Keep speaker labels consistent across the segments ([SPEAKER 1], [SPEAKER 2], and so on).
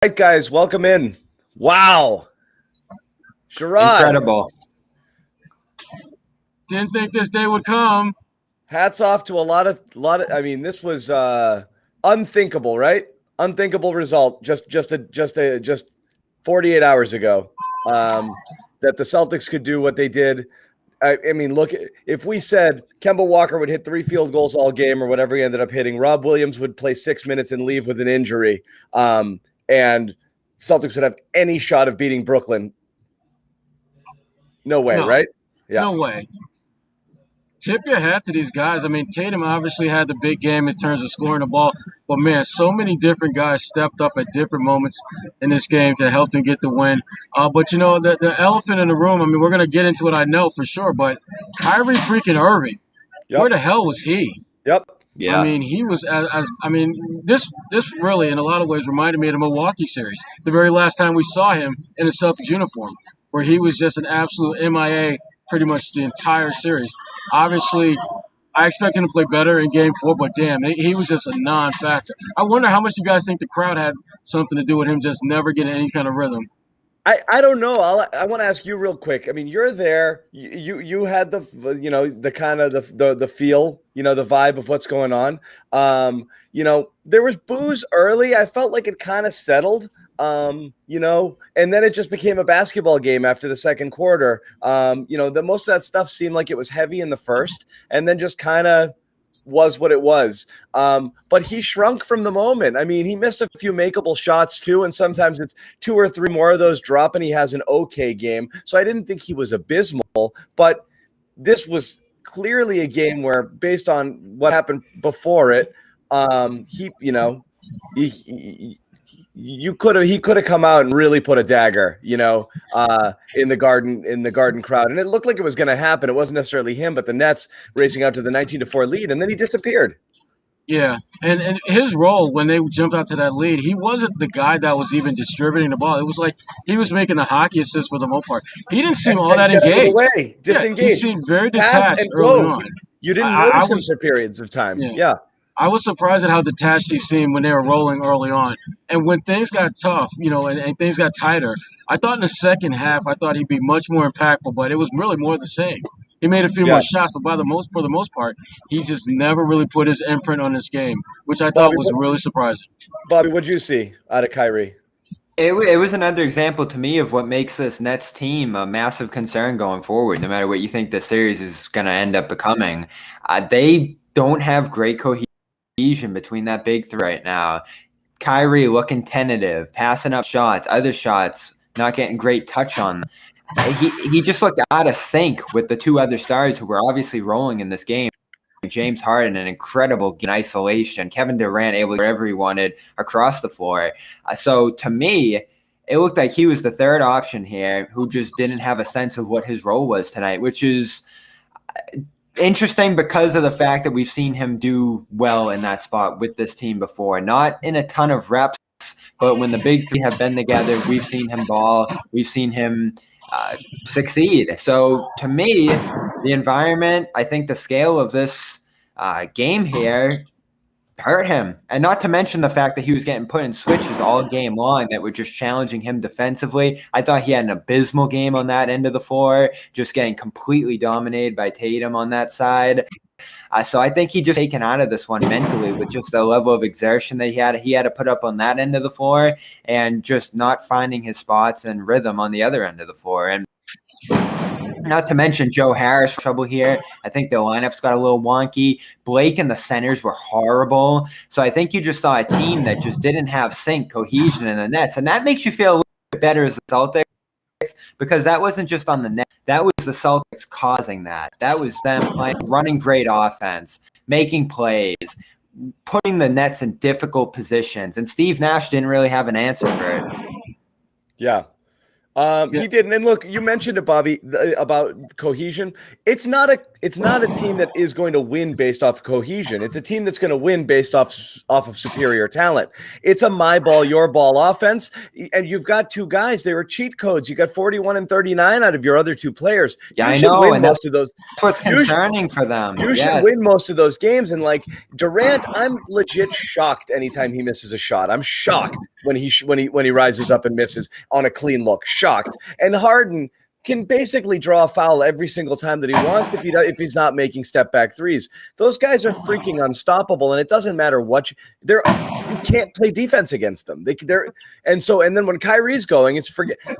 [SPEAKER 1] Right, guys, welcome in. Wow. Sherrod,
[SPEAKER 2] Incredible.
[SPEAKER 3] Didn't think this day would come.
[SPEAKER 1] hats off to a lot of I mean, this was unthinkable, right? Unthinkable result just 48 hours ago. That the Celtics could do what they did. I mean, look, if we said Kemba Walker would hit 3 field goals all game or whatever he ended up hitting, Rob Williams would play 6 minutes and leave with an injury. And Celtics would have any shot of beating Brooklyn. No way,
[SPEAKER 3] No.
[SPEAKER 1] right? Yeah.
[SPEAKER 3] No way. Tip your hat to these guys. I mean, Tatum obviously had the big game in terms of scoring the ball, but man, so many different guys stepped up at different moments in this game to help them get the win. But you know, the elephant in the room. I mean, we're gonna get into it, I know for sure. But Kyrie freaking Irving, where the hell was he?
[SPEAKER 1] Yep.
[SPEAKER 3] I mean, he was this really in a lot of ways reminded me of the Milwaukee series, the very last time we saw him in a Celtics uniform, where he was just an absolute MIA pretty much the entire series. Obviously, I expect him to play better in Game 4, but damn, he was just a non-factor. I wonder how much you guys think the crowd had something to do with him just never getting any kind of rhythm.
[SPEAKER 1] I don't know. I want to ask you real quick. I mean, you're there. You had the kind of the feel, the vibe of what's going on. There was booze early. I felt like it kind of settled. And then it just became a basketball game after the second quarter. The most of that stuff seemed like it was heavy in the first, and then just kind of was what it was. But he shrunk from the moment. I mean, he missed a few makeable shots too, and sometimes it's 2 or 3 more of those drop, and he has an okay game. So I didn't think he was abysmal, but this was clearly a game where, based on what happened before it, he could have come out and really put a dagger, in the Garden crowd, and it looked like it was going to happen. It wasn't necessarily him, but the Nets racing out to the 19-4 lead, and then he disappeared.
[SPEAKER 3] Yeah, and his role when they jumped out to that lead, he wasn't the guy that was even distributing the ball. It was like he was making the hockey assist for the most part. He didn't seem all that engaged.
[SPEAKER 1] Engaged.
[SPEAKER 3] He seemed very detached early on.
[SPEAKER 1] You didn't notice him for periods of time. Yeah.
[SPEAKER 3] I was surprised at how detached he seemed when they were rolling early on. And when things got tough, and things got tighter, I thought in the second half, I thought he'd be much more impactful, but it was really more the same. He made a few more shots, but for the most part, he just never really put his imprint on this game, which I thought was really surprising.
[SPEAKER 1] Bobby, what'd you see out of Kyrie?
[SPEAKER 2] It was another example to me of what makes this Nets team a massive concern going forward, no matter what you think the series is going to end up becoming. They don't have great cohesion between that big three right now. Kyrie looking tentative, passing up shots, other shots, not getting great touch on them. He just looked out of sync with the 2 other stars who were obviously rolling in this game. James Harden, an incredible in isolation. Kevin Durant able to do wherever he wanted across the floor. So to me, it looked like he was the third option here who just didn't have a sense of what his role was tonight, which is interesting because of the fact that we've seen him do well in that spot with this team before. Not in a ton of reps, but when the big three have been together, we've seen him ball. We've seen him succeed. So to me, the environment, I think the scale of this game here hurt him. And not to mention the fact that he was getting put in switches all game long that were just challenging him defensively. I thought he had an abysmal game on that end of the floor, just getting completely dominated by Tatum on that side. So I think he just taken out of this one mentally with just the level of exertion that he had to put up on that end of the floor and just not finding his spots and rhythm on the other end of the floor. And not to mention Joe Harris trouble here. I think the lineups got a little wonky. Blake and the centers were horrible. So I think you just saw a team that just didn't have sync, cohesion in the Nets. And that makes you feel a little bit better as a Celtics because that wasn't just on the net. That was the Celtics causing that. That was them running great offense, making plays, putting the Nets in difficult positions. And Steve Nash didn't really have an answer for it.
[SPEAKER 1] Yeah.
[SPEAKER 3] Yeah.
[SPEAKER 1] He didn't. And look, you mentioned it, Bobby, about cohesion. It's not a team that is going to win based off cohesion. It's a team that's going to win based off of superior talent. It's a my ball, your ball offense, and you've got two guys. They were cheat codes. You got 41 and 39 out of your other two players.
[SPEAKER 2] Yeah,
[SPEAKER 1] You
[SPEAKER 2] I
[SPEAKER 1] should
[SPEAKER 2] know,
[SPEAKER 1] win
[SPEAKER 2] and
[SPEAKER 1] most of those.
[SPEAKER 2] that's what's concerning for them.
[SPEAKER 1] You should win most of those games. And like Durant, I'm legit shocked anytime he misses a shot. I'm shocked when he rises up and misses on a clean look. Shocked. And Harden can basically draw a foul every single time that he wants if he's not making step back threes. Those guys are freaking unstoppable, and it doesn't matter what you can't play defense against them. And then when Kyrie's going,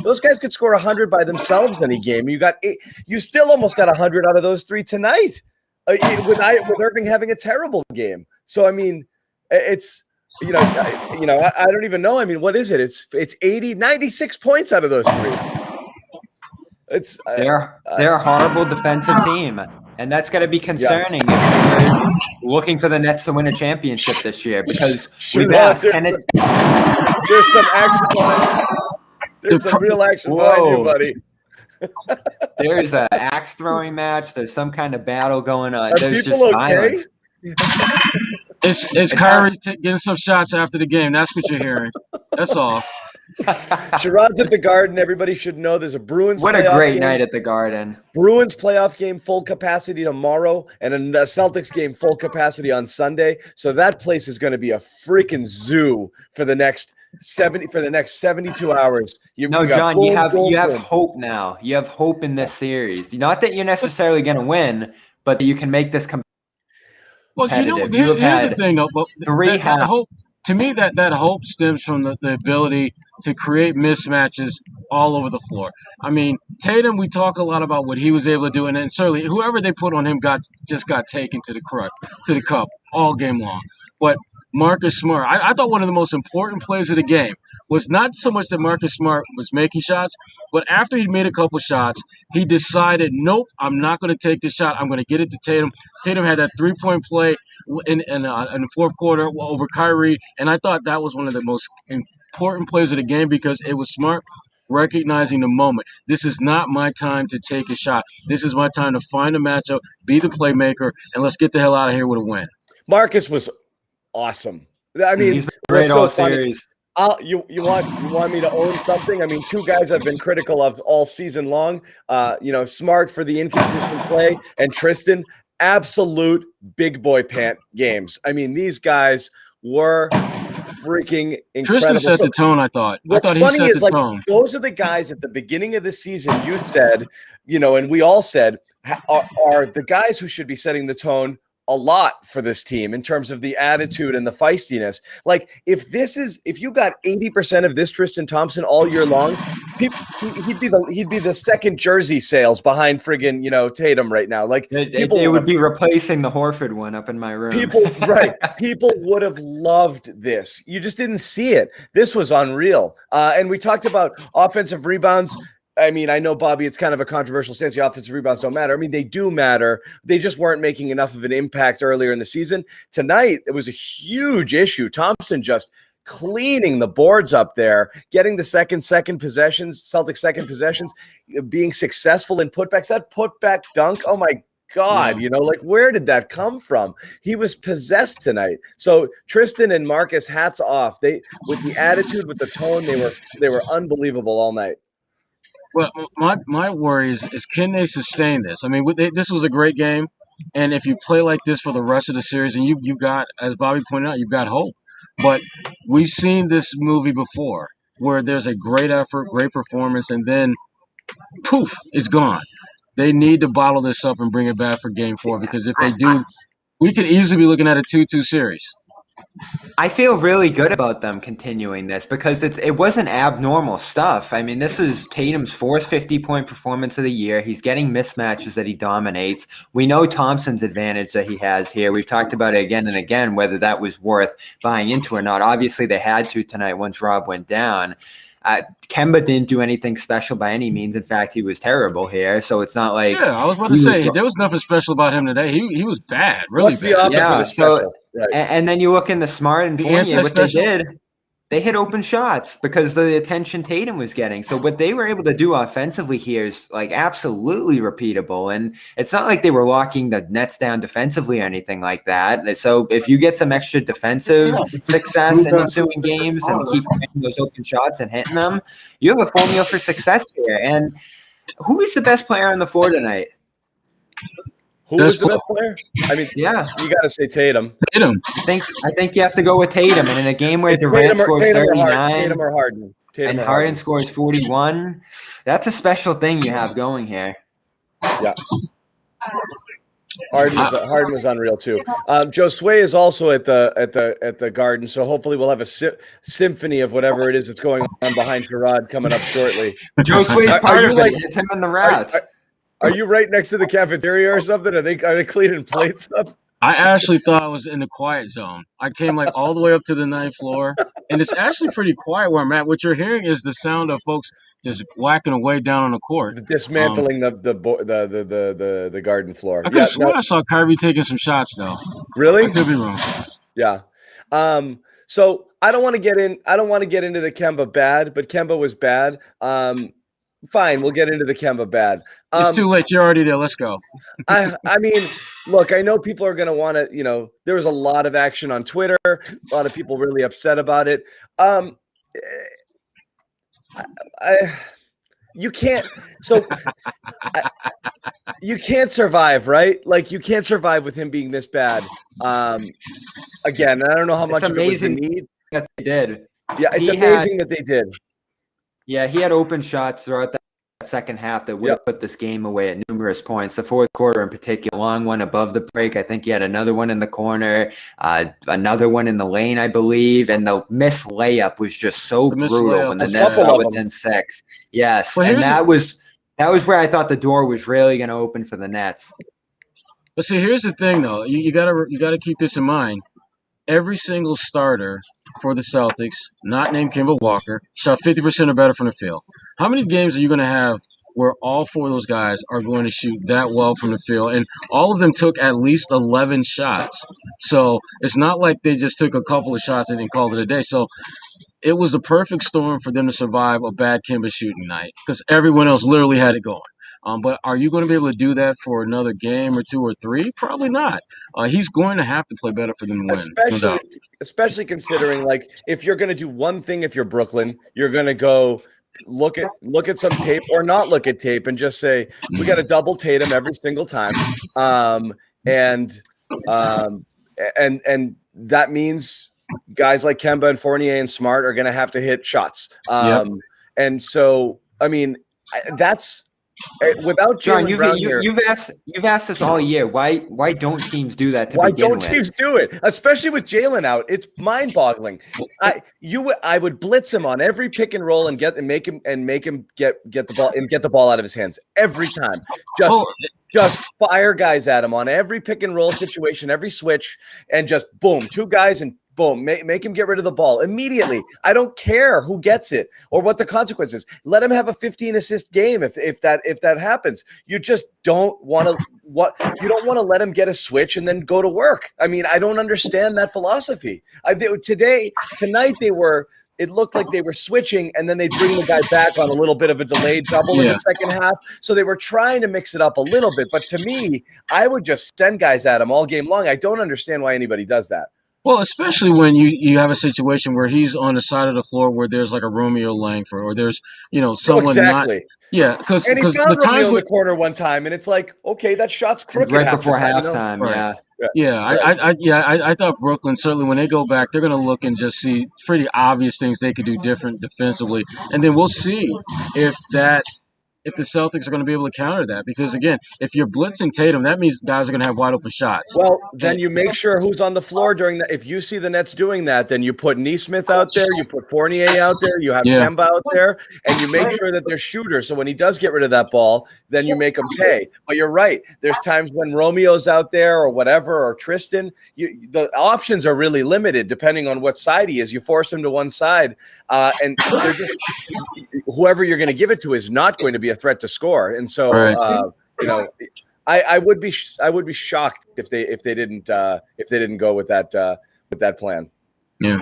[SPEAKER 1] those guys could score 100 by themselves any game. You still almost got 100 out of those three tonight with Irving having a terrible game. So I mean, it's. I don't even know. I mean, what is it? It's 96 points out of those three.
[SPEAKER 2] They're a horrible defensive team, and that's got to be concerning if you're looking for the Nets to win a championship this year. Because we've asked, can it?
[SPEAKER 1] There's some action behind. There's some real action behind you, buddy.
[SPEAKER 2] There's an axe throwing match. There's some kind of battle going on. There's just
[SPEAKER 1] violence.
[SPEAKER 3] It's Kyrie getting some shots after the game. That's what you're hearing. That's all.
[SPEAKER 1] Sherrod's at the Garden. Everybody should know there's a Bruins.
[SPEAKER 2] What a great night at the Garden.
[SPEAKER 1] Bruins playoff game full capacity tomorrow, and a Celtics game full capacity on Sunday. So that place is going to be a freaking zoo for the next 72 hours.
[SPEAKER 2] John, you have hope now. You have hope in this series. Not that you're necessarily going to win, but that you can make this competitive.
[SPEAKER 3] Well, here's the thing, though. But that hope, to me, that hope stems from the ability to create mismatches all over the floor. I mean, Tatum, we talk a lot about what he was able to do, and then certainly whoever they put on him got taken to the cup all game long. But Marcus Smart, I thought one of the most important plays of the game was not so much that Marcus Smart was making shots, but after he made a couple shots, he decided, nope, I'm not going to take this shot. I'm going to get it to Tatum. Tatum had that three-point play in the fourth quarter over Kyrie, and I thought that was one of the most important plays of the game because it was Smart recognizing the moment. This is not my time to take a shot. This is my time to find a matchup, be the playmaker, and let's get the hell out of here with a win.
[SPEAKER 1] Marcus was awesome. I mean,
[SPEAKER 2] he's been great all series.
[SPEAKER 1] You want me to own something? I mean, two guys I've been critical of all season long. Smart for the inconsistent play, and Tristan, absolute big boy pant games. I mean, these guys were freaking incredible.
[SPEAKER 3] Tristan set the tone, I thought.
[SPEAKER 1] What's funny is those are the guys at the beginning of the season you said, and we all said are the guys who should be setting the tone a lot for this team in terms of the attitude and the feistiness. Like if you got 80% of this Tristan Thompson all year long, he'd be the second jersey sales behind friggin' Tatum right now. Like
[SPEAKER 2] it would be replacing the Horford one up in my room.
[SPEAKER 1] People would have loved this. You just didn't see it. This was unreal. And we talked about offensive rebounds. I mean, I know, Bobby, it's kind of a controversial stance. The offensive rebounds don't matter. I mean, they do matter. They just weren't making enough of an impact earlier in the season. Tonight, it was a huge issue. Thompson just cleaning the boards up there, getting the second possessions, Celtics second possessions, being successful in putbacks. That putback dunk, oh my God, where did that come from? He was possessed tonight. So Tristan and Marcus, hats off. With the attitude, with the tone, they were unbelievable all night.
[SPEAKER 3] Well, my worry is can they sustain this? I mean, this was a great game, and if you play like this for the rest of the series, and you got, as Bobby pointed out, you've got hope. But we've seen this movie before, where there's a great effort, great performance, and then poof, it's gone. They need to bottle this up and bring it back for Game 4 because if they do, we could easily be looking at a 2-2 series.
[SPEAKER 2] I feel really good about them continuing this because it wasn't abnormal stuff. I mean, this is Tatum's fourth 50-point performance of the year. He's getting mismatches that he dominates. We know Thompson's advantage that he has here. We've talked about it again and again, whether that was worth buying into or not. Obviously, they had to tonight once Rob went down. Kemba didn't do anything special by any means. In fact, he was terrible here. So it's not like
[SPEAKER 3] I was about to say there was nothing special about him today. He was bad, really.
[SPEAKER 1] What's the opposite of special?
[SPEAKER 2] Right. And then you look in the Smart and Fournier, what they did. they hit open shots because of the attention Tatum was getting. So what they were able to do offensively here is like absolutely repeatable. And it's not like they were locking the Nets down defensively or anything like that. So if you get some extra defensive success in ensuing games and keep making those open shots and hitting them, you have a formula for success here. And who is the best player on the floor tonight?
[SPEAKER 1] Who was the best player? I mean,
[SPEAKER 2] yeah,
[SPEAKER 1] you got to say Tatum.
[SPEAKER 3] Tatum.
[SPEAKER 2] I think you have to go with Tatum. And in a game where Durant scores 39
[SPEAKER 1] Tatum or Harden.
[SPEAKER 2] and Harden scores 41, that's a special thing you have going here.
[SPEAKER 1] Yeah. Harden was unreal too. Joe Sway is also at the Garden, so hopefully we'll have a symphony of whatever it is that's going on behind Sherrod coming up shortly.
[SPEAKER 2] Joe Sway's part of it. It's him and the Rats.
[SPEAKER 1] Are you right next to the cafeteria or something? Are they cleaning plates up?
[SPEAKER 3] I actually thought I was in the quiet zone. I came like all the way up to the 9th floor, and it's actually pretty quiet where I'm at. What you're hearing is the sound of folks just whacking away down on the court,
[SPEAKER 1] dismantling the Garden floor.
[SPEAKER 3] I could have sworn I saw Kyrie taking some shots though.
[SPEAKER 1] Really?
[SPEAKER 3] I could be wrong.
[SPEAKER 1] Yeah. So I don't want to get into the Kemba bad, but Kemba was bad. Fine, we'll get into the Kemba bad.
[SPEAKER 3] It's too late. You're already there. Let's go.
[SPEAKER 1] I mean, look, I know people are going to want to, there was a lot of action on Twitter. A lot of people really upset about it. You can't survive, right? Like you can't survive with him being this bad. Again, I don't know how much of it was the need
[SPEAKER 2] that they did.
[SPEAKER 1] Yeah, it's amazing that they did.
[SPEAKER 2] Yeah, he had open shots throughout that second half that would have put this game away at numerous points. The fourth quarter in particular, long one above the break. I think he had another one in the corner, another one in the lane, I believe. And the missed layup was just so brutal when the Nets got within 6. Yes, and that was where I thought the door was really going to open for the Nets.
[SPEAKER 3] But see, here's the thing, though. You gotta keep this in mind. Every single starter for the Celtics, not named Kemba Walker, shot 50% or better from the field. How many games are you going to have where all 4 of those guys are going to shoot that well from the field? And all of them took at least 11 shots. So it's not like they just took a couple of shots and then called it a day. So it was the perfect storm for them to survive a bad Kemba shooting night because everyone else literally had it going. But are you going to be able to do that for another game or 2 or 3? Probably not. He's going to have to play better for them to win.
[SPEAKER 1] Especially considering, like, if you're going to do one thing, if you're Brooklyn, you're going to go look at some tape or not look at tape and just say, we got to double Tatum every single time. And that means guys like Kemba and Fournier and Smart are going to have to hit shots. And so, I mean, that's without
[SPEAKER 2] John,
[SPEAKER 1] Jaylen
[SPEAKER 2] you've asked us all year. Why don't teams do that?
[SPEAKER 1] Why don't teams do it? Especially with Jaylen out, it's mind-boggling. I would blitz him on every pick and roll and make him get the ball out of his hands every time. Just fire guys at him on every pick and roll situation, every switch, and just boom, 2 guys and boom, make him get rid of the ball immediately. I don't care who gets it or what the consequence is. Let him have a 15 assist game if that happens. You just don't want to let him get a switch and then go to work. I mean, I don't understand that philosophy. Tonight it looked like they were switching and then they'd bring the guy back on a little bit of a delayed double in the second half. So they were trying to mix it up a little bit. But to me, I would just send guys at him all game long. I don't understand why anybody does that.
[SPEAKER 3] Well, especially when you have a situation where he's on the side of the floor where there's like a Romeo Langford or there's, someone
[SPEAKER 1] exactly.
[SPEAKER 3] Because
[SPEAKER 1] he found Romeo in the corner one time and it's like, okay, that shot's crooked
[SPEAKER 2] right before halftime.
[SPEAKER 3] I thought Brooklyn, certainly when they go back, they're going to look and just see pretty obvious things they could do different defensively. And then we'll see if the Celtics are going to be able to counter that. Because, again, if you're blitzing Tatum, that means guys are going to have wide open shots.
[SPEAKER 1] Well, then you make sure who's on the floor during that. If you see the Nets doing that, then you put Nesmith out there, you put Fournier out there, you have Kemba out there, and you make sure that they're shooters. So when he does get rid of that ball, then you make him pay. But you're right. There's times when Romeo's out there or whatever, or Tristan, the options are really limited depending on what side he is. You force him to one side, and whoever you're going to give it to is not going to be a threat to score. And so, I would be shocked if they didn't go with that plan.
[SPEAKER 3] Yeah.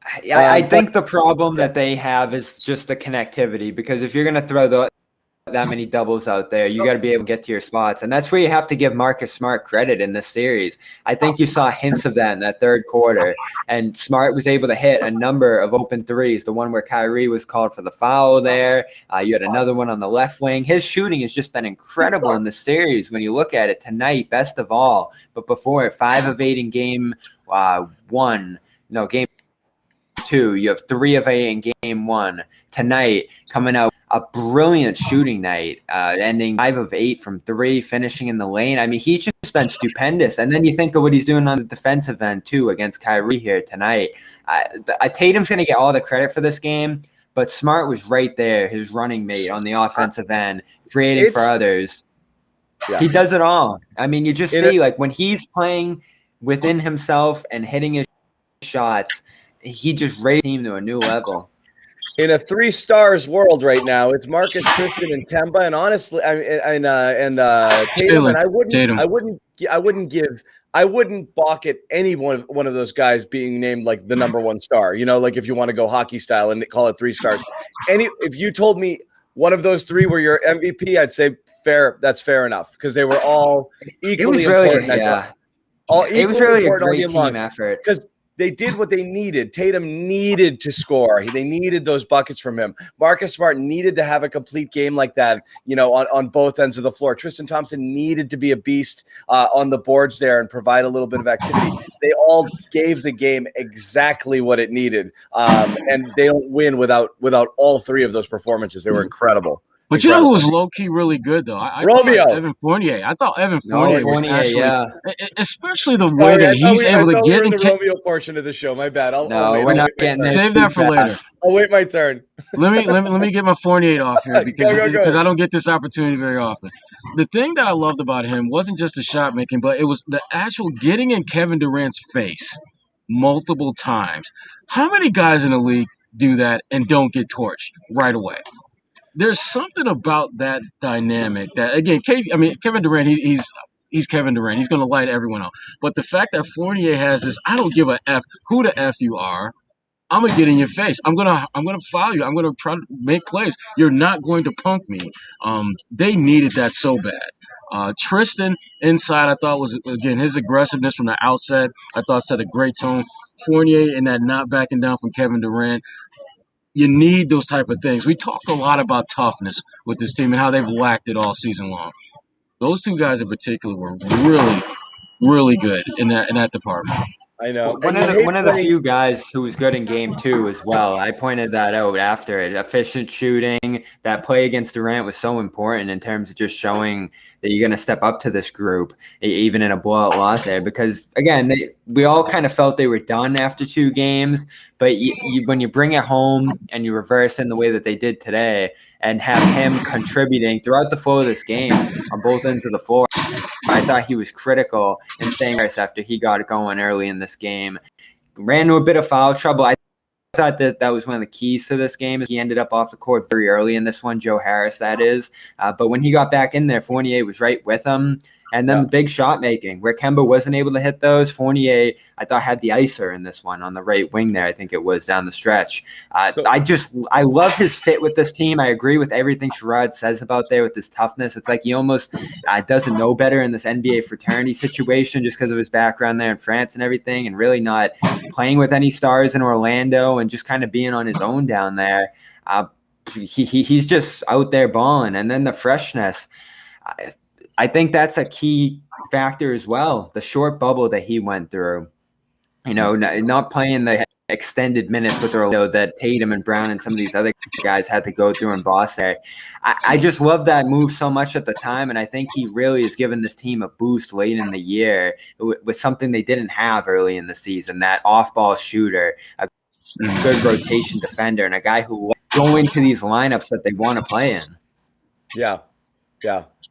[SPEAKER 2] I think the problem that they have is just the connectivity, because if you're going to throw that many doubles out there, you got to be able to get to your spots. And that's where you have to give Marcus Smart credit in this series. I think you saw hints of that in that third quarter, and Smart was able to hit a number of open threes. The one where Kyrie was called for the foul there. You had another one on the left wing. His shooting has just been incredible in the series when you look at it tonight, best of all. But before it, 5 of 8 in game game 2. You have 3 of 8 in game 1. Tonight, coming out a brilliant shooting night, ending 5 of 8 from 3, finishing in the lane. I mean, he's just been stupendous. And then you think of what he's doing on the defensive end too against Kyrie here tonight. Tatum's going to get all the credit for this game, but Smart was right there, his running mate on the offensive end, creating for others. Yeah. He does it all. I mean, you just see like when he's playing within himself and hitting his shots, he just raised the team to a new level.
[SPEAKER 1] In a 3 stars world right now, it's Marcus, Tristan, and Kemba, and honestly, Tatum. And I wouldn't balk at any one of those guys being named like the number 1 star. You know, like if you want to go hockey style and call it 3 stars. If you told me one of those 3 were your MVP, I'd say fair. That's fair enough, because they were all equally important.
[SPEAKER 2] It was really a great team effort
[SPEAKER 1] because they did what they needed. Tatum needed to score. They needed those buckets from him. Marcus Smart needed to have a complete game like that, you know, on both ends of the floor. Tristan Thompson needed to be a beast on the boards there and provide a little bit of activity. They all gave the game exactly what it needed, and they don't win without all 3 of those performances. They were incredible.
[SPEAKER 3] But you know who was low-key really good, though? I
[SPEAKER 1] Romeo.
[SPEAKER 3] Evan Fournier. I thought Evan Fournier was actually,
[SPEAKER 2] yeah.
[SPEAKER 3] Especially the way that he's able to get in
[SPEAKER 1] the Romeo portion of the show. My bad.
[SPEAKER 2] We're not getting there.
[SPEAKER 3] Save that for later.
[SPEAKER 1] I'll wait my turn.
[SPEAKER 3] Let me get my Fournier off here because I don't get this opportunity very often. The thing that I loved about him wasn't just the shot making, but it was the actual getting in Kevin Durant's face multiple times. How many guys in the league do that and don't get torched right away? There's something about that dynamic that, again, Kevin Durant, he's Kevin Durant. He's going to light everyone up. But the fact that Fournier has this, I don't give a F who the F you are. I'm going to get in your face. I'm going to foul you. I'm going to try to make plays. You're not going to punk me. They needed that so bad. Tristan inside, I thought was, again, his aggressiveness from the outset, I thought set a great tone. Fournier and that not backing down from Kevin Durant. You need those type of things. We talked a lot about toughness with this team and how they've lacked it all season long. Those 2 guys in particular were really, really good in that department.
[SPEAKER 1] I know.
[SPEAKER 2] One of the few guys who was good in game 2 as well. I pointed that out after it. Efficient shooting. That play against Durant was so important in terms of just showing that you're going to step up to this group, even in a blowout loss there. Because, again, we all kind of felt they were done after 2 games. But when you bring it home and you reverse in the way that they did today and have him contributing throughout the flow of this game on both ends of the floor, I thought he was critical in staying after he got it going early in this game. Ran into a bit of foul trouble. I thought that was one of the keys to this game. Is he ended up off the court very early in this one, Joe Harris, that is. But when he got back in there, Fournier was right with him. And then the big shot making, where Kemba wasn't able to hit those, Fournier, I thought, had the icer in this one on the right wing there. I think it was down the stretch. I love his fit with this team. I agree with everything Sherrod says about there with his toughness. It's like he almost doesn't know better in this NBA fraternity situation just because of his background there in France and everything, and really not playing with any stars in Orlando and just kind of being on his own down there. He's just out there balling. And then the freshness, I think that's a key factor as well. The short bubble that he went through, you know, not playing the extended minutes with Orlando that Tatum and Brown and some of these other guys had to go through in Boston. I just love that move so much at the time, and I think he really has given this team a boost late in the year with something they didn't have early in the season, that off-ball shooter, a good rotation defender, and a guy who will go into these lineups that they want to play in.
[SPEAKER 1] Yeah.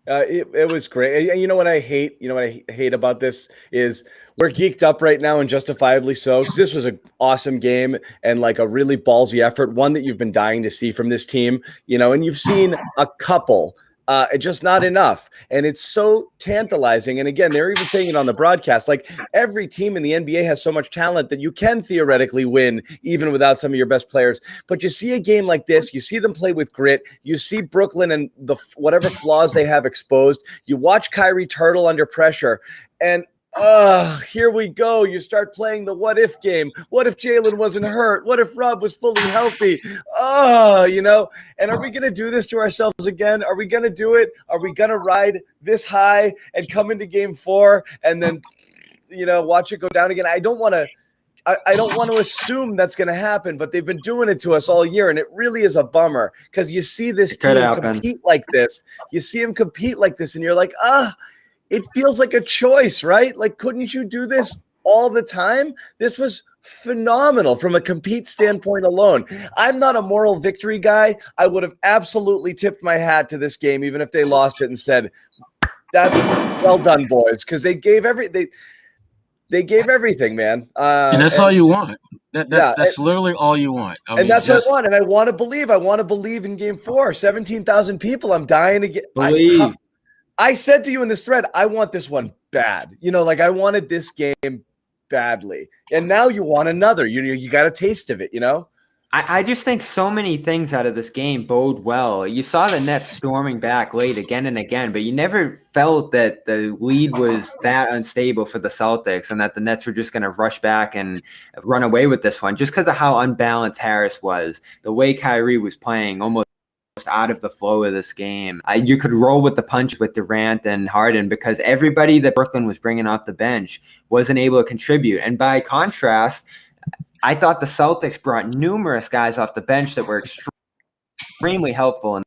[SPEAKER 1] It was great. And you know what I hate? You know what I hate about this is we're geeked up right now, and justifiably so, because this was an awesome game and like a really ballsy effort, one that you've been dying to see from this team, you know, and you've seen a couple Just not enough. And it's so tantalizing. And again, they're even saying it on the broadcast. Like every team in the NBA has so much talent that you can theoretically win even without some of your best players. But you see a game like this, you see them play with grit. You see Brooklyn and whatever flaws they have exposed. You watch Kyrie turtle under pressure. And here we go. You start playing the what if game. What if Jalen wasn't hurt? What if Rob was fully healthy? And are we going to do this to ourselves again? Are we going to do it? Are we going to ride this high and come into game 4 and then, watch it go down again? I don't want to assume that's going to happen, but they've been doing it to us all year, and it really is a bummer because you see this team compete like this. You see them compete like this, and you're like, it feels like a choice, right? Like, couldn't you do this all the time? This was phenomenal from a compete standpoint alone. I'm not a moral victory guy. I would have absolutely tipped my hat to this game, even if they lost it and said, that's well done, boys, because they gave they gave everything, man.
[SPEAKER 3] And that's all you want. That's literally all you want.
[SPEAKER 1] And that's what I want. And I want to believe. I want to believe in game 4. 17,000 people. I'm dying to get.
[SPEAKER 2] Believe.
[SPEAKER 1] I said to you in this thread, I want this one bad. I wanted this game badly. And now you want another. You got a taste of it,
[SPEAKER 2] I just think so many things out of this game bode well. You saw the Nets storming back late again and again, but you never felt that the lead was that unstable for the Celtics and that the Nets were just going to rush back and run away with this one just because of how unbalanced Harris was, the way Kyrie was playing almost out of the flow of this game. You could roll with the punch with Durant and Harden because everybody that Brooklyn was bringing off the bench wasn't able to contribute. And by contrast, I thought the Celtics brought numerous guys off the bench that were extremely helpful in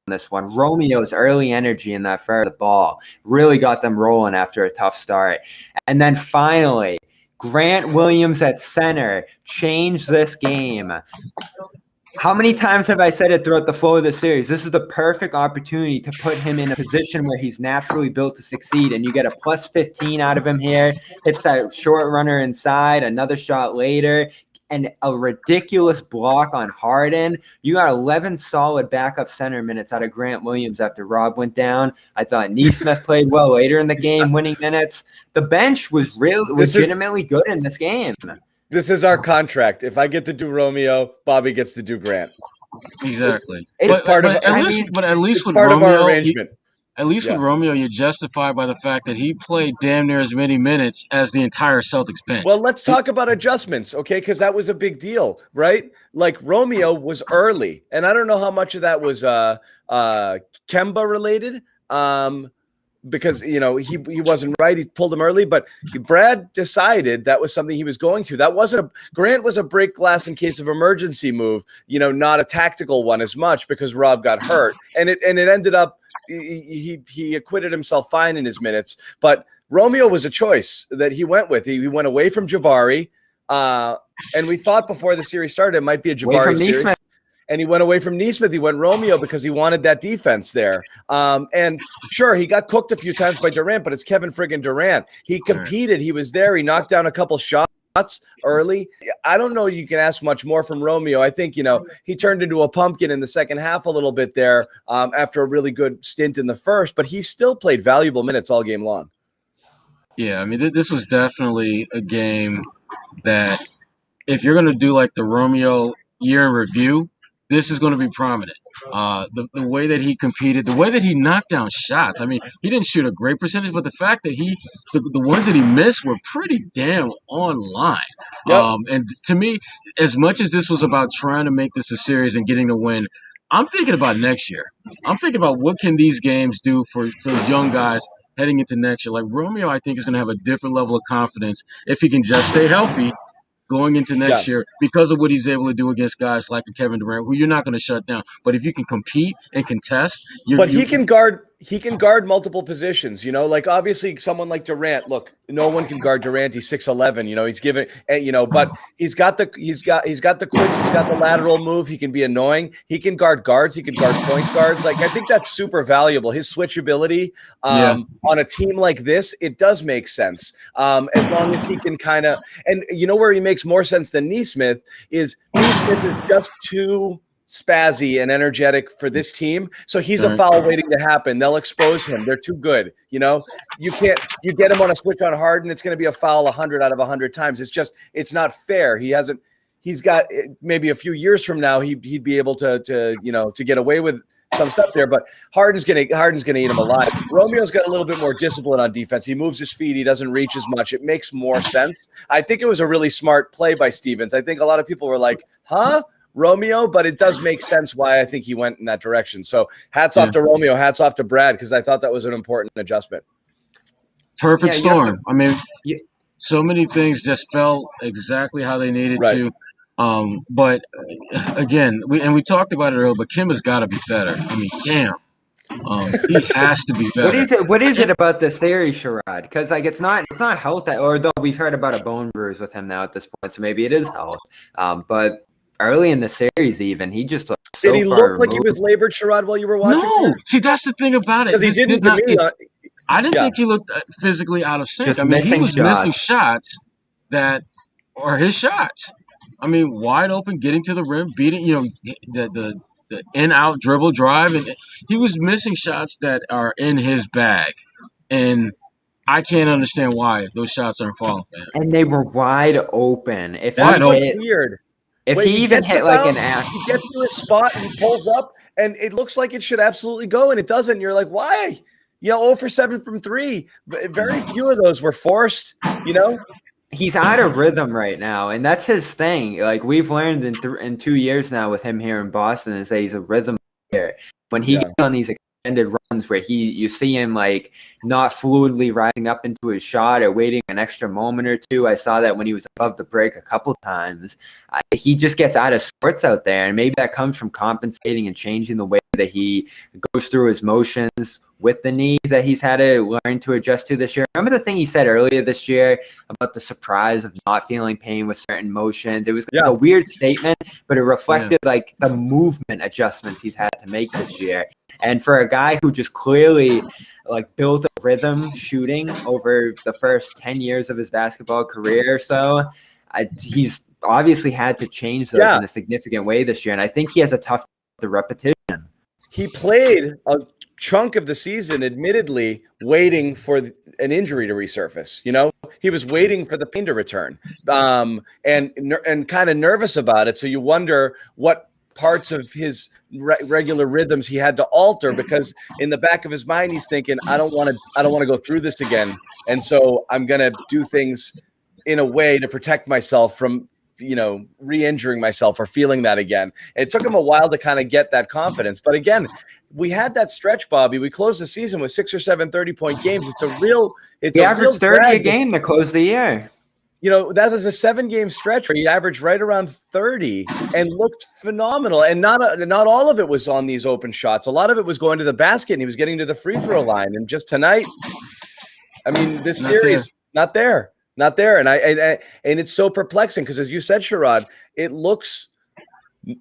[SPEAKER 2] this one. Romeo's early energy in that third of the ball really got them rolling after a tough start. And then finally, Grant Williams at center changed this game. How many times have I said it throughout the flow of the series? This is the perfect opportunity to put him in a position where he's naturally built to succeed, and you get a plus 15 out of him here. Hits that short runner inside, another shot later, and a ridiculous block on Harden. You got 11 solid backup center minutes out of Grant Williams after Rob went down. I thought Nesmith played well later in the game, winning minutes. The bench was really legitimately good in this game.
[SPEAKER 1] This is our contract. If I get to do Romeo, Bobby gets to do Grant.
[SPEAKER 3] Exactly.
[SPEAKER 1] It's part of our arrangement.
[SPEAKER 3] At least with Romeo, you're justified by the fact that he played damn near as many minutes as the entire Celtics bench.
[SPEAKER 1] Well, let's talk about adjustments, okay? Because that was a big deal, right? Like Romeo was early, and I don't know how much of that was Kemba related. Because he wasn't right. He pulled him early, but Brad decided that was something he was going to. Grant was a break glass in case of emergency move, not a tactical one as much because Rob got hurt, and it ended up he acquitted himself fine in his minutes. But Romeo was a choice that he went with. He went away from Jabari, and we thought before the series started it might be a Jabari series. Nesmith. And he went away from Nesmith. He went Romeo because he wanted that defense there. And sure, he got cooked a few times by Durant, but it's Kevin friggin' Durant. He competed. He was there. He knocked down a couple shots early. I don't know you can ask much more from Romeo. I think, he turned into a pumpkin in the second half a little bit there after a really good stint in the first, but he still played valuable minutes all game long.
[SPEAKER 3] Yeah, I mean, this was definitely a game that if you're going to do like the Romeo year in review, this is going to be prominent. The way that he competed, the way that he knocked down shots. I mean, he didn't shoot a great percentage, but the fact that the ones that he missed were pretty damn online. Yep. And to me, as much as this was about trying to make this a series and getting the win, I'm thinking about next year. I'm thinking about what can these games do for those young guys heading into next year. Like Romeo, I think is going to have a different level of confidence if he can just stay healthy going into next year because of what he's able to do against guys like Kevin Durant, who you're not going to shut down. But if you can compete and contest,
[SPEAKER 1] he can guard multiple positions. Like obviously someone like Durant. Look, no one can guard Durant. He's 6'11". He's given, but he's got the quips. He's got the lateral move. He can be annoying. He can guard guards. He can guard point guards. Like I think that's super valuable. His switchability on a team like this, it does make sense. As long as he can where he makes more sense than Nesmith is just too spazzy and energetic for this team. So he's a foul waiting to happen. They'll expose him. They're too good. You get him on a switch on Harden, it's going to be a foul 100 out of 100 times. It's not fair. He's got maybe a few years from now, he'd be able to get away with some stuff there, but Harden's gonna eat him alive. Romeo's got a little bit more discipline on defense. He moves his feet. He doesn't reach as much. It makes more sense. I think it was a really smart play by Stevens. I think a lot of people were like, huh? Romeo, but it does make sense why I think he went in that direction. So hats off to Romeo, hats off to Brad, because I thought that was an important adjustment.
[SPEAKER 3] Perfect storm. So many things just fell exactly how they needed to. But again, we talked about it earlier, but Kemba's got to be better. I mean, damn. He has to be better.
[SPEAKER 2] What is it about the series, Sherrod? Because it's not health, although we've heard about a bone bruise with him now at this point, so maybe it is health. But early in the series, even he just looked so
[SPEAKER 1] Did he look like he was labored, Sherrod, while you were watching?
[SPEAKER 3] No, see, that's the thing about it.
[SPEAKER 1] Because he didn't to me.
[SPEAKER 3] I didn't think he looked physically out of sync.
[SPEAKER 2] Just
[SPEAKER 3] I mean, he was
[SPEAKER 2] shots.
[SPEAKER 3] missing shots that are his shots. I mean, wide open, getting to the rim, beating, the in-out dribble drive, and he was missing shots that are in his bag, and I can't understand why those shots aren't falling for him.
[SPEAKER 2] And they were wide open.
[SPEAKER 1] Weird.
[SPEAKER 2] If he even hit like an ass,
[SPEAKER 1] he gets to his spot, he pulls up, and it looks like it should absolutely go, and it doesn't. You're like, why? 0 for 7 from 3. Very few of those were forced.
[SPEAKER 2] He's out of rhythm right now, and that's his thing. Like we've learned in 2 years now with him here in Boston, is that he's a rhythm player. When he gets on these extended runs where you see him like not fluidly rising up into his shot or waiting an extra moment or two. I saw that when he was above the break a couple times. He just gets out of sorts out there, and maybe that comes from compensating and changing the way that he goes through his motions with the knee that he's had to learn to adjust to this year. Remember the thing he said earlier this year about the surprise of not feeling pain with certain motions? It was a weird statement, but it reflected like the movement adjustments he's had to make this year. And for a guy who just clearly like built a rhythm shooting over the first 10 years of his basketball career or so, he's obviously had to change those in a significant way this year. And I think he has a tough the repetition.
[SPEAKER 1] He played a chunk of the season, admittedly, waiting for an injury to resurface. He was waiting for the pain to return, and kind of nervous about it. So you wonder what parts of his regular rhythms he had to alter, because in the back of his mind he's thinking, I don't want to go through this again, and so I'm gonna do things in a way to protect myself from re-injuring myself or feeling that again. It took him a while to kind of get that confidence. But again, we had that stretch, Bobby. We closed the season with 6 or 7 30-point games. It's
[SPEAKER 2] he averaged 30 a game to close the year.
[SPEAKER 1] That was a 7-game stretch where he averaged right around 30 and looked phenomenal. And not all of it was on these open shots. A lot of it was going to the basket, and he was getting to the free throw line. And just tonight, I mean, this series, not there. Not there, and it's so perplexing because, as you said, Sherrod, it looks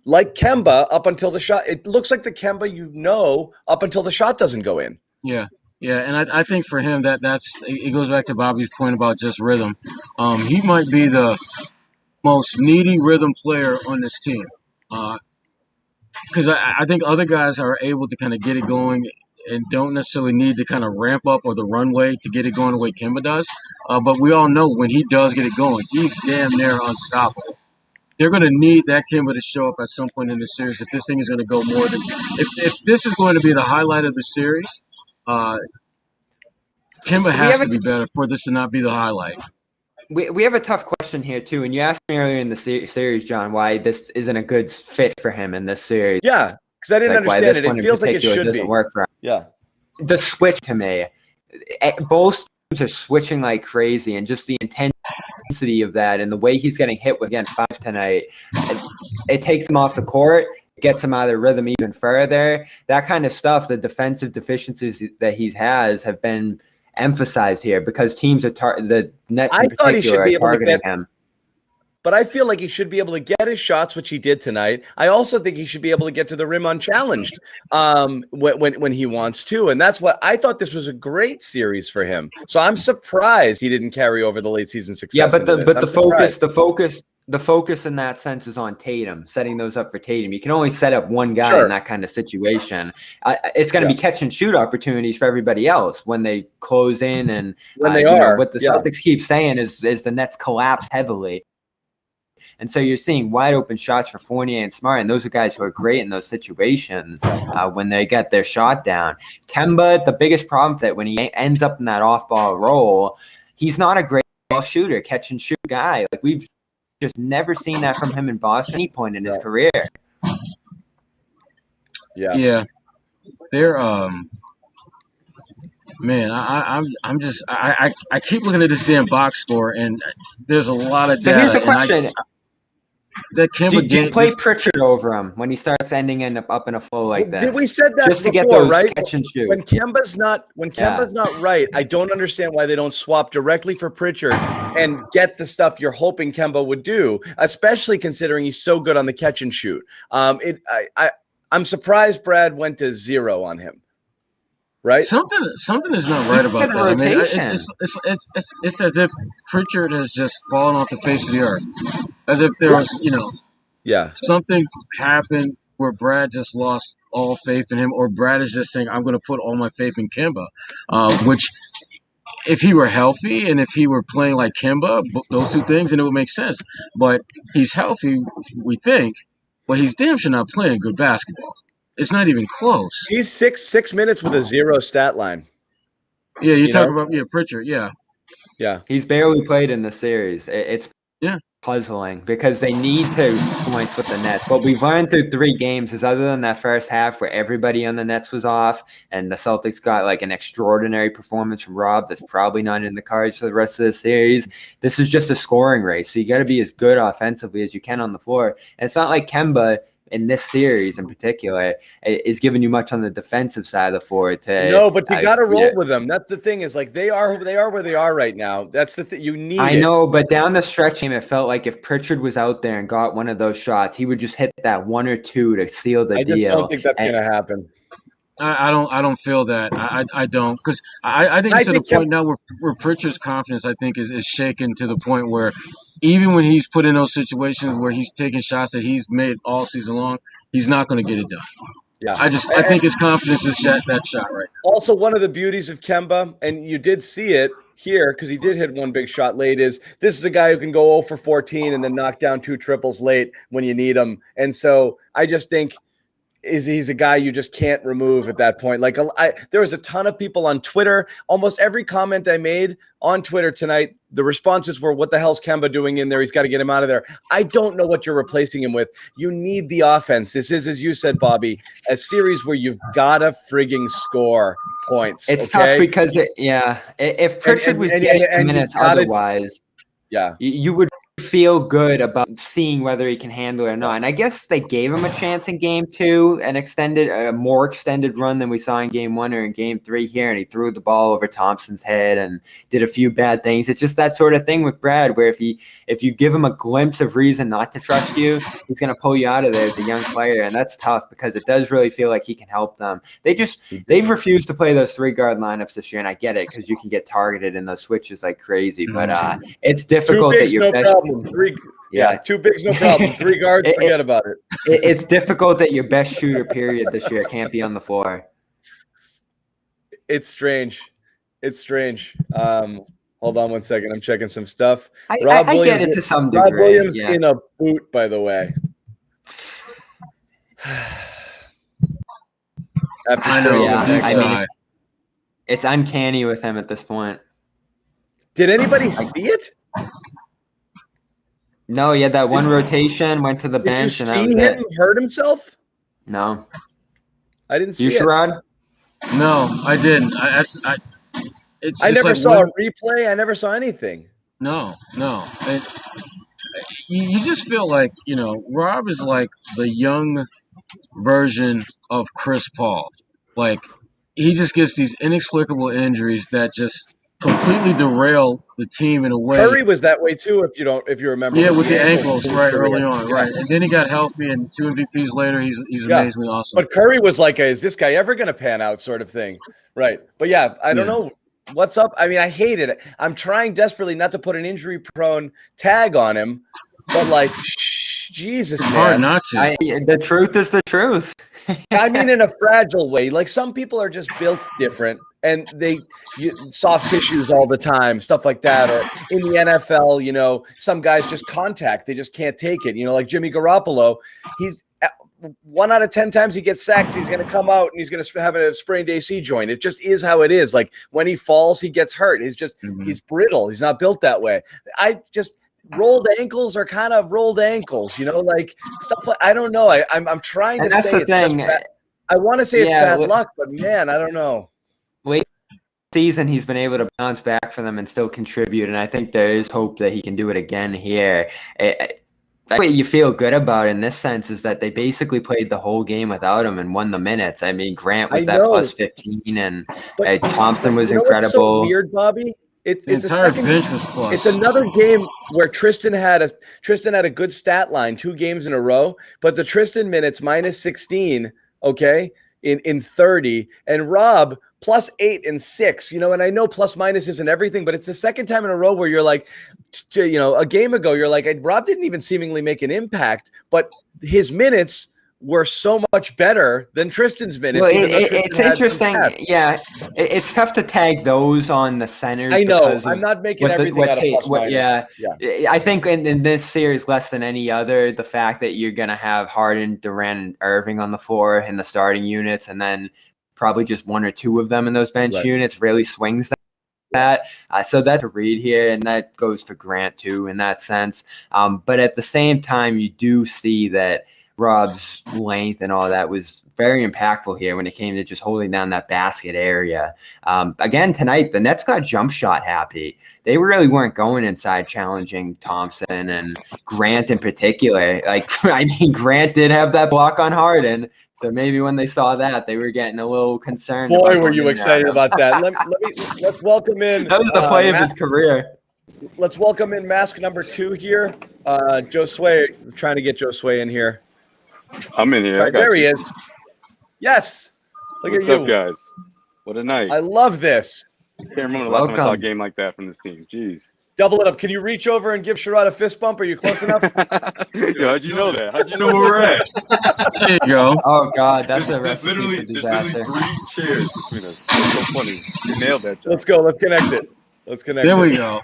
[SPEAKER 1] like Kemba up until the shot. It looks like the Kemba up until the shot doesn't go in.
[SPEAKER 3] Yeah, and I think for him that's it goes back to Bobby's point about just rhythm. He might be the most needy rhythm player on this team because I think other guys are able to kind of get it going and don't necessarily need to kind of ramp up or the runway to get it going the way Kemba does. But we all know when he does get it going, he's damn near unstoppable. They're going to need that Kemba to show up at some point in the series if this thing is going to go more than – if this is going to be the highlight of the series, Kemba has to be better for this to not be the highlight.
[SPEAKER 2] We have a tough question here, too. And you asked me earlier in the series, John, why this isn't a good fit for him in this series.
[SPEAKER 1] Yeah. Because I didn't understand it. It feels like it should be.
[SPEAKER 2] Work for him.
[SPEAKER 1] Yeah.
[SPEAKER 2] The switch to me, both teams are switching like crazy, and just the intensity of that and the way he's getting hit with, again, 5 tonight, it takes him off the court, gets him out of the rhythm even further. That kind of stuff, the defensive deficiencies that he has have been emphasized here because teams are the Nets in particular are targeting him.
[SPEAKER 1] But I feel like he should be able to get his shots, which he did tonight. I also think he should be able to get to the rim unchallenged when he wants to. And that's what I thought. This was a great series for him. So I'm surprised he didn't carry over the late season success.
[SPEAKER 2] Yeah, but the the focus in that sense is on Tatum, setting those up for Tatum. You can only set up one guy
[SPEAKER 1] Sure.
[SPEAKER 2] in that kind of situation. It's going to be catch and shoot opportunities for everybody else when they close in. And
[SPEAKER 1] when they are,
[SPEAKER 2] what the Celtics keep saying is the Nets collapse heavily. And so you're seeing wide open shots for Fournier and Smart, and those are guys who are great in those situations when they get their shot down. Kemba, the biggest problem that when he ends up in that off-ball role, he's not a great ball shooter, catch and shoot guy. Like we've just never seen that from him in Boston at any point in his career.
[SPEAKER 3] Yeah. They're man, I'm just I keep looking at this damn box score, and there's a lot of data.
[SPEAKER 2] So here's the question.
[SPEAKER 3] That Kemba
[SPEAKER 2] do you play Pritchard over him when he starts ending up in a flow like this?
[SPEAKER 1] We said that
[SPEAKER 2] just
[SPEAKER 1] before,
[SPEAKER 2] to get those
[SPEAKER 1] right?
[SPEAKER 2] catch and shoot.
[SPEAKER 1] When Kemba's not right, I don't understand why they don't swap directly for Pritchard and get the stuff you're hoping Kemba would do, especially considering he's so good on the catch and shoot. I'm surprised Brad went to 0 on him. Right?
[SPEAKER 3] Something is not right about that. I mean, it's as if Pritchard has just fallen off the face of the earth. As if there was, something happened where Brad just lost all faith in him, or Brad is just saying, I'm going to put all my faith in Kemba, which if he were healthy and if he were playing like Kemba, those two things, and it would make sense. But he's healthy, we think, but he's damn sure not playing good basketball. It's not even close.
[SPEAKER 1] He's 6 minutes with a 0 stat line.
[SPEAKER 3] Yeah, you talk about Pritchard. Yeah.
[SPEAKER 2] He's barely played in the series. It's puzzling because they need to points with the Nets. What we've learned through 3 games is other than that first half where everybody on the Nets was off and the Celtics got like an extraordinary performance from Rob that's probably not in the cards for the rest of the series, this is just a scoring race. So you got to be as good offensively as you can on the floor. And it's not like Kemba in this series in particular is giving you much on the defensive side of the floor.
[SPEAKER 1] No, but you got to roll with them. That's the thing is like they are where they are right now. That's the thing you need.
[SPEAKER 2] I know, but down the stretch game, it felt like if Pritchard was out there and got one of those shots, he would just hit that 1 or 2 to seal the deal.
[SPEAKER 1] I just don't think that's going to happen.
[SPEAKER 3] I don't feel that. I don't, because I think it's to the point now where Pritchard's confidence, I think, is shaken to the point where even when he's put in those situations where he's taking shots that he's made all season long, he's not going to get it done.
[SPEAKER 1] Yeah,
[SPEAKER 3] I think his confidence is that shot right now.
[SPEAKER 1] Also, one of the beauties of Kemba, and you did see it here because he did hit one big shot late, is this is a guy who can go 0 for 14 and then knock down 2 triples late when you need him. And so I just think he's a guy you just can't remove at that point. Like there was a ton of people on Twitter. Almost every comment I made on Twitter tonight, the responses were, what the hell's Kemba doing in there? He's got to get him out of there. I don't know what you're replacing him with. You need the offense. This is, as you said, Bobby, a series where you've got to frigging score points.
[SPEAKER 2] It's tough because, if Pritchard was getting minutes otherwise, you would feel good about seeing whether he can handle it or not. And I guess they gave him a chance in game 2, a more extended run than we saw in game 1 or in game 3 here. And he threw the ball over Thompson's head and did a few bad things. It's just that sort of thing with Brad, where if you give him a glimpse of reason not to trust you, he's going to pull you out of there as a young player. And that's tough because it does really feel like he can help them. They've refused to play those 3-guard lineups this year. And I get it because you can get targeted in those switches like crazy, but it's difficult that your best.
[SPEAKER 1] 2 bigs, no problem. 3 guards, forget about it.
[SPEAKER 2] It's difficult that your best shooter period this year can't be on the floor.
[SPEAKER 1] It's strange. Hold on one second. I'm checking some stuff.
[SPEAKER 2] I get it to some degree.
[SPEAKER 1] Rob Williams in a boot, by the way.
[SPEAKER 3] I know.
[SPEAKER 2] It's uncanny with him at this point.
[SPEAKER 1] Did anybody see it?
[SPEAKER 2] No, he had that one rotation, went to the bench.
[SPEAKER 1] Did you see him hurt himself?
[SPEAKER 2] No.
[SPEAKER 1] I didn't see
[SPEAKER 2] it. You, Sherrod?
[SPEAKER 3] No, I didn't. I
[SPEAKER 1] never saw a replay. I never saw anything.
[SPEAKER 3] No. You just feel like, Rob is like the young version of Chris Paul. Like, he just gets these inexplicable injuries that just completely derail the team in a way.
[SPEAKER 1] Curry was that way too, if you remember.
[SPEAKER 3] Yeah, with the ankles right early on, right, and then he got healthy, and 2 MVPs later, he's amazingly awesome.
[SPEAKER 1] But Curry was like, is this guy ever going to pan out, sort of thing, right? But I don't know what's up. I mean, I hate it. I'm trying desperately not to put an injury-prone tag on him, but like, Jesus,
[SPEAKER 3] It's
[SPEAKER 1] man.
[SPEAKER 3] hard not to.
[SPEAKER 2] The truth is the truth.
[SPEAKER 1] I mean, in a fragile way. Like some people are just built different, and soft tissues all the time, stuff like that. Or in the NFL, some guys just contact; they just can't take it. Like Jimmy Garoppolo, he's 1 out of 10 times he gets sacked, he's going to come out and he's going to have a sprained AC joint. It just is how it is. Like when he falls, he gets hurt. He's brittle. He's not built that way. Rolled ankles are kind of rolled ankles, like stuff like, I don't know. I'm trying to say it's just bad. I want to say it's bad luck, but man, I don't know.
[SPEAKER 2] Late season, he's been able to bounce back for them and still contribute, and I think there is hope that he can do it again here. That's what you feel good about in this sense is that they basically played the whole game without him and won the minutes. I mean, Grant was that plus 15, and Thompson was incredible. What's so
[SPEAKER 1] weird, Bobby? It's a second.
[SPEAKER 3] Bench was plus.
[SPEAKER 1] It's another game where Tristan had a good stat line 2 games in a row, but the Tristan minutes minus 16, okay, in 30, and Rob plus 8 and 6. And I know plus minus isn't everything, but it's the second time in a row where you're like, a game ago, you're like, Rob didn't even seemingly make an impact, but his minutes were so much better than Tristan's minutes.
[SPEAKER 2] Well, it's interesting. Yeah, it's tough to tag those on the centers.
[SPEAKER 1] I know. I'm not making everything out of plus minus.
[SPEAKER 2] Yeah. I think in this series, less than any other, the fact that you're going to have Harden, Durant, and Irving on the floor in the starting units, and then probably just 1 or 2 of them in those bench units really swings that. So that's a read here, and that goes for Grant too in that sense. But at the same time, you do see that Rob's length and all that was very impactful here when it came to just holding down that basket area. Again, tonight, the Nets got jump shot happy. They really weren't going inside challenging Thompson and Grant in particular. Grant did have that block on Harden, so maybe when they saw that, they were getting a little concerned.
[SPEAKER 1] Boy, were you excited about that. Let's welcome in.
[SPEAKER 2] That was the play of his career.
[SPEAKER 1] Let's welcome in mask number 2 here. Joe Sway. I'm trying to get Joe Sway in here.
[SPEAKER 4] I'm in here.
[SPEAKER 1] There he is. Yes. What's
[SPEAKER 4] up, guys? What a night.
[SPEAKER 1] I love this.
[SPEAKER 4] I can't remember the last time I saw a game like that from this team. Jeez.
[SPEAKER 1] Double it up. Can you reach over and give Sherrod a fist bump? Are you close enough?
[SPEAKER 4] Yo, how'd you know that? How'd you know where we're at?
[SPEAKER 3] There you go.
[SPEAKER 2] Oh, God. That's a recipe
[SPEAKER 4] literally,
[SPEAKER 2] for disaster.
[SPEAKER 4] There's literally 3 chairs between us. That's so funny. You nailed that, John.
[SPEAKER 1] Let's go. Let's connect it.
[SPEAKER 3] There we go.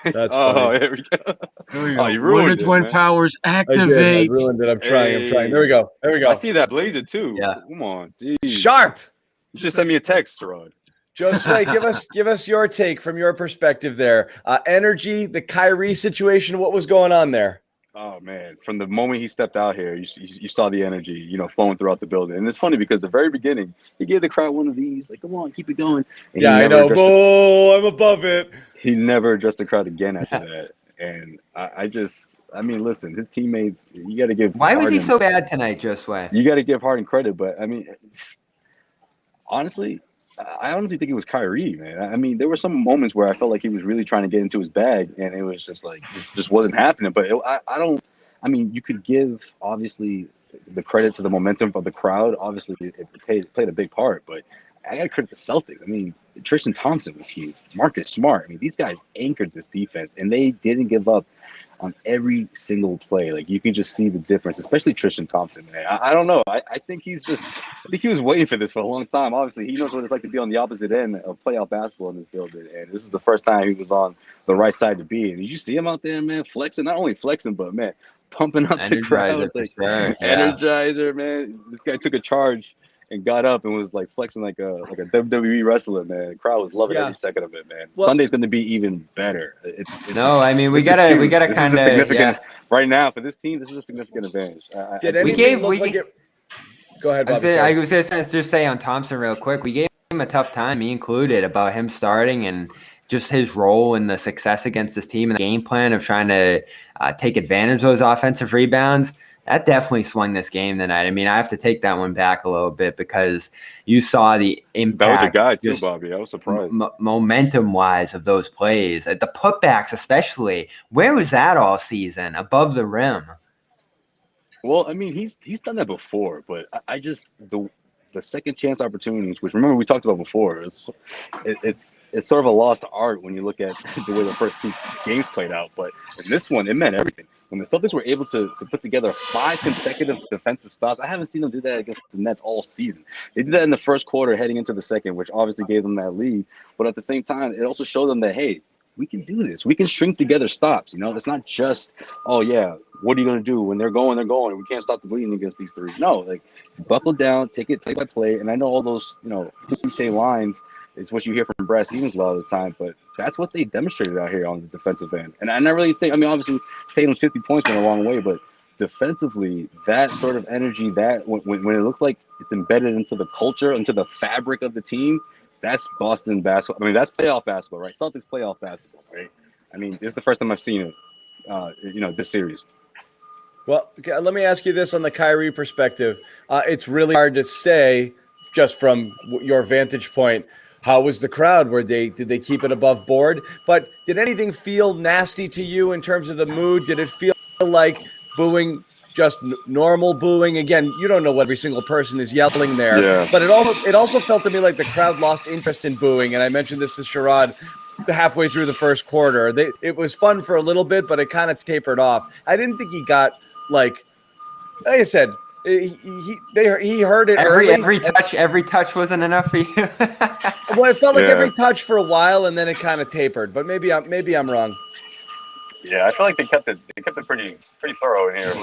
[SPEAKER 1] That's funny.
[SPEAKER 4] There we go.
[SPEAKER 3] There we go.
[SPEAKER 4] Oh, you ruined it,
[SPEAKER 3] Twin powers activate.
[SPEAKER 1] I ruined it. I'm trying. There we go.
[SPEAKER 4] I see that blazer too.
[SPEAKER 2] Yeah.
[SPEAKER 4] Come on. Jeez.
[SPEAKER 1] Sharp.
[SPEAKER 4] You should send me a text, Rod.
[SPEAKER 1] Joe Sway, give us your take from your perspective there. Energy, the Kyrie situation. What was going on there?
[SPEAKER 4] Oh man! From the moment he stepped out here, you saw the energy, flowing throughout the building. And it's funny because the very beginning, he gave the crowd one of these, like, "Come on, keep it going." And
[SPEAKER 1] I know. Oh, I'm above it.
[SPEAKER 4] He never addressed the crowd again after that. And I mean, listen, his teammates, you got to give.
[SPEAKER 2] Why was he so bad tonight, Josue?
[SPEAKER 4] You got to give Harden credit, but I mean, honestly, I honestly think it was Kyrie, man. I mean, there were some moments where I felt like he was really trying to get into his bag, and it was just like this just wasn't happening. But I mean, you could give obviously the credit to the momentum of the crowd. Obviously, it played a big part, but I got to credit the Celtics. I mean, Tristan Thompson was huge. Marcus Smart. I mean, these guys anchored this defense, and they didn't give up on every single play. Like, you can just see the difference, especially Tristan Thompson, man. I don't know. I think he was waiting for this for a long time. Obviously, he knows what it's like to be on the opposite end of playoff basketball in this building, and this is the first time he was on the right side to be. And did you see him out there, man, flexing? Not only flexing, but, man, pumping up the crowd. Like, Energizer, man. This guy took a charge and got up and was like flexing like a WWE wrestler, man. The crowd was loving every second of it, man. Well, Sunday's going to be even better.
[SPEAKER 2] No, I mean, we gotta kind of
[SPEAKER 4] right now for this team. This is a significant advantage.
[SPEAKER 1] Go ahead, Bobby.
[SPEAKER 2] I was just say on Thompson real quick. We gave him a tough time, me included, about him starting and just his role in the success against this team and the game plan of trying to take advantage of those offensive rebounds. That definitely swung this game tonight. I mean, I have to take that one back a little bit because you saw the impact.
[SPEAKER 4] That was a guy too, Bobby. I was surprised.
[SPEAKER 2] Momentum-wise of those plays. The putbacks especially. Where was that all season? Above the rim.
[SPEAKER 4] Well, I mean, he's done that before, but I just the the second chance opportunities, which remember we talked about before, it's sort of a lost art when you look at the way the first two games played out. But in this one, it meant everything. When the Celtics were able to put together 5 consecutive defensive stops, I haven't seen them do that against the Nets all season. They did that in the first quarter heading into the second, which obviously gave them that lead. But at the same time, it also showed them that, hey, we can do this. We can string together stops. It's not just, oh, yeah, what are you going to do when they're going? We can't stop the bleeding against these three. No, like, buckle down, take it play by play. And I know all those, cliche lines is what you hear from Brad Stevens a lot of the time, but that's what they demonstrated out here on the defensive end. And I really think, obviously, Tatum's 50 points went a long way, but defensively, that sort of energy, that when it looks like it's embedded into the culture, into the fabric of the team, that's Boston basketball. That's playoff basketball, right? Celtics playoff basketball, right? This is the first time I've seen it, this series.
[SPEAKER 1] Well, let me ask you this on the Kyrie perspective. It's really hard to say, just from your vantage point, how was the crowd? Did they keep it above board? But did anything feel nasty to you in terms of the mood? Did it feel like booing, just normal booing? Again, you don't know what every single person is yelling there.
[SPEAKER 4] Yeah.
[SPEAKER 1] But it also felt to me like the crowd lost interest in booing. And I mentioned this to Sherrod halfway through the first quarter. It was fun for a little bit, but it kind of tapered off. I didn't think he got, like I said, he heard it early.
[SPEAKER 2] Every touch wasn't enough for you.
[SPEAKER 1] Well, it felt like every touch for a while, and then it kind of tapered. But maybe I'm wrong.
[SPEAKER 4] Yeah, I feel like they kept it pretty thorough in here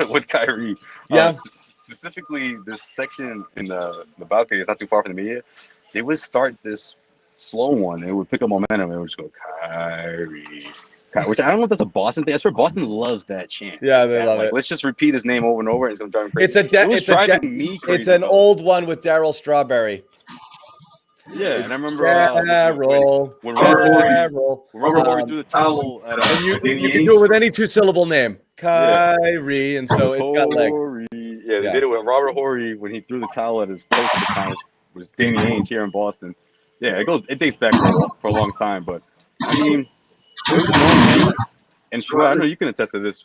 [SPEAKER 4] with Kyrie.
[SPEAKER 1] Yeah.
[SPEAKER 4] Specifically, this section in the balcony is not too far from the media. They would start this slow one. It would pick up momentum, and it would just go Kyrie. Which I don't know if that's a Boston thing. I swear Boston loves that chant.
[SPEAKER 1] Yeah, they love it.
[SPEAKER 4] Let's just repeat his name over and over, and it's going to drive me crazy. Me crazy.
[SPEAKER 1] It's an old one with Darryl Strawberry.
[SPEAKER 4] Yeah, and I remember when Robert Horry threw the towel at
[SPEAKER 1] you can do it with any two-syllable name. Kyrie, and so it's got legs.
[SPEAKER 4] Yeah, they did it with Robert Horry when he threw the towel at his coach at the time, which was Danny Ainge here in Boston. Yeah, it dates back for a long time, but it was normal. And Sherrod, I know you can attest to this.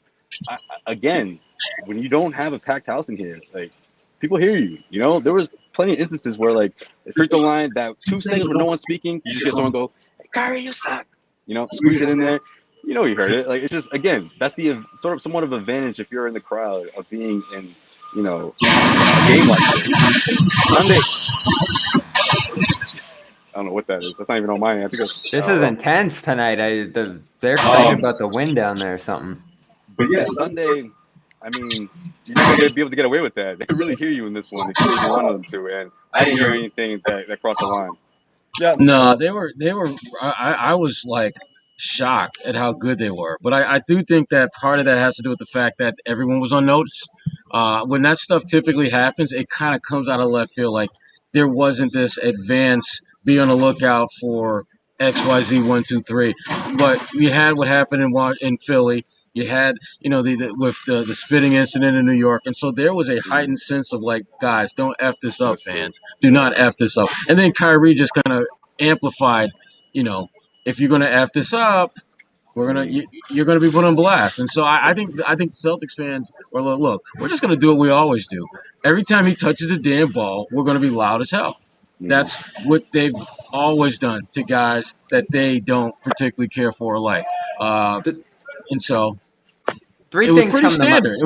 [SPEAKER 4] Again, when you don't have a packed house in here, like, people hear you. There was plenty of instances where, like, the free throw line, that 2 seconds where no one's speaking, you just get someone go, hey, Kyrie, you suck. Squeeze it in there. You heard it. Like, it's just, again, that's the somewhat of advantage if you're in the crowd of being in, a game like this. Sunday. I don't know what that is. That's not even on my end.
[SPEAKER 2] This is intense tonight. They're excited about the win down there or something.
[SPEAKER 4] But yeah, Sunday, you're not going to be able to get away with that. They really hear you in this one. They really want them to. And I didn't hear anything that crossed the line.
[SPEAKER 3] Yeah. No, they were. I was like shocked at how good they were. But I do think that part of that has to do with the fact that everyone was on notice. When that stuff typically happens, it kind of comes out of left field. Like, there wasn't this advance, be on the lookout for XYZ 1, 2, 3. But you had what happened in Philly. You had, with the spitting incident in New York. And so there was a heightened sense of, like, guys, don't F this up, fans. Do not F this up. And then Kyrie just kind of amplified, if you're going to F this up, you're going to be put on blast. And so I think Celtics fans were like, look, we're just going to do what we always do. Every time he touches a damn ball, we're going to be loud as hell. That's what they've always done to guys that they don't particularly care for or like. And so it was pretty standard.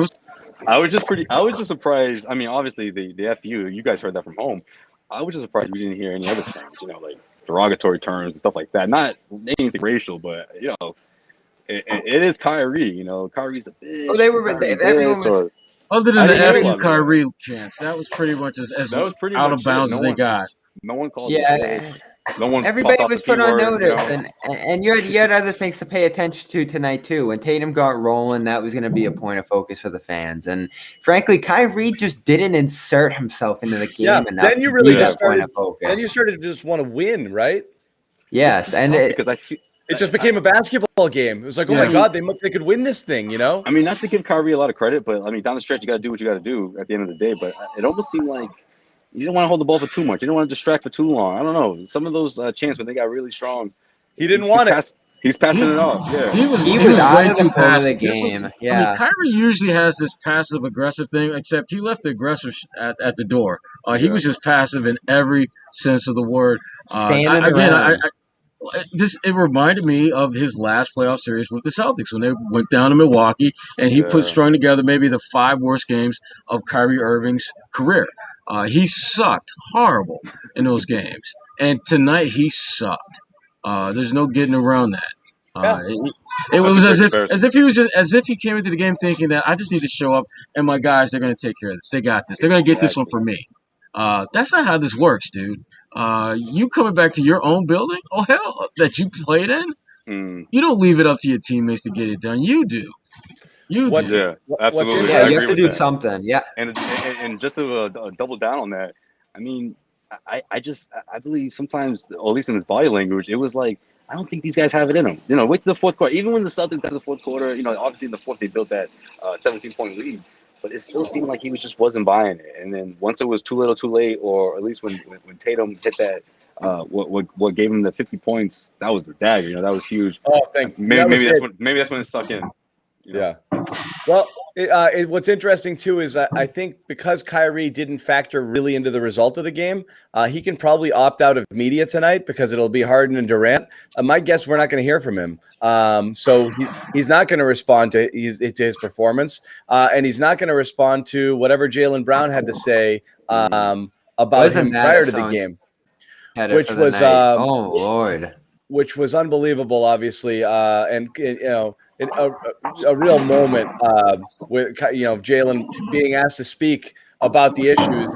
[SPEAKER 4] I was just surprised. Obviously the FU, you guys heard that from home. I was just surprised we didn't hear any other terms, like derogatory terms and stuff like that. Not anything racial, but it is Kyrie. Kyrie's a bitch.
[SPEAKER 2] Oh, everyone was.
[SPEAKER 3] Other than the FU Kyrie chance, that was pretty much as out of bounds as they got.
[SPEAKER 4] No one called.
[SPEAKER 2] Yeah,
[SPEAKER 4] no one.
[SPEAKER 2] Everybody was put on notice, and you had other things to pay attention to tonight too. When Tatum got rolling, that was going to be a point of focus for the fans. And frankly, Kyrie just didn't insert himself into the game enough.
[SPEAKER 1] Then you really just started. Then you started to just want to win, right?
[SPEAKER 2] Yes, and
[SPEAKER 1] it just became a basketball game. It was like, oh my God, they could win this thing,
[SPEAKER 4] Not to give Kyrie a lot of credit, but down the stretch, you got to do what you got to do at the end of the day. But it almost seemed like you didn't want to hold the ball for too much. You didn't want to distract for too long. I don't know. Some of those chants when they got really strong,
[SPEAKER 1] he didn't want it.
[SPEAKER 4] He's passing it off. Yeah.
[SPEAKER 3] He was
[SPEAKER 2] out
[SPEAKER 3] way
[SPEAKER 2] of the
[SPEAKER 3] too
[SPEAKER 2] flow of the
[SPEAKER 3] passive.
[SPEAKER 2] game.
[SPEAKER 3] I mean,
[SPEAKER 2] Yeah.
[SPEAKER 3] Kyrie usually has this passive aggressive thing, except he left the aggressive at the door. He was just passive in every sense of the word.
[SPEAKER 2] Standing around.
[SPEAKER 3] It reminded me of his last playoff series with the Celtics when they went down to Milwaukee and he strung together maybe the 5 worst games of Kyrie Irving's career. He sucked horrible in those games, and tonight he sucked. There's no getting around that. It was as if he came into the game thinking that I just need to show up and my guys, they're going to take care of this. They got this. They're going to get this one for me. That's not how this works, dude. You coming back to your own building? Oh hell, that you played in? You don't leave it up to your teammates to get it done. You do. You do.
[SPEAKER 4] Yeah, absolutely.
[SPEAKER 2] Yeah,
[SPEAKER 4] I
[SPEAKER 2] you
[SPEAKER 4] agree
[SPEAKER 2] have to do
[SPEAKER 4] that.
[SPEAKER 2] something. Yeah.
[SPEAKER 4] And just to double down on that, I mean, I believe sometimes, or at least in his body language, it was like, I don't think these guys have it in them. You know, wait to the fourth quarter. Even when the Celtics got to the fourth quarter, you know, obviously in the fourth they built that 17-point lead, but it still seemed like he just wasn't buying it. And then once it was too little, too late, or at least when Tatum hit that, what gave him the 50 points, that was the dagger. You know, that was huge.
[SPEAKER 1] Oh, thank you.
[SPEAKER 4] Maybe that's when it stuck in. You know?
[SPEAKER 1] Yeah. Well, what's interesting too is I think because Kyrie didn't factor really into the result of the game, he can probably opt out of media tonight because it'll be Harden and Durant. My guess, we're not going to hear from him. So he's not going to respond to his performance, and he's not going to respond to whatever Jaylen Brown had to say about him prior to the game, which was
[SPEAKER 2] oh Lord,
[SPEAKER 1] which was unbelievable, obviously, and you know. A real moment with Jaylen being asked to speak about the issues.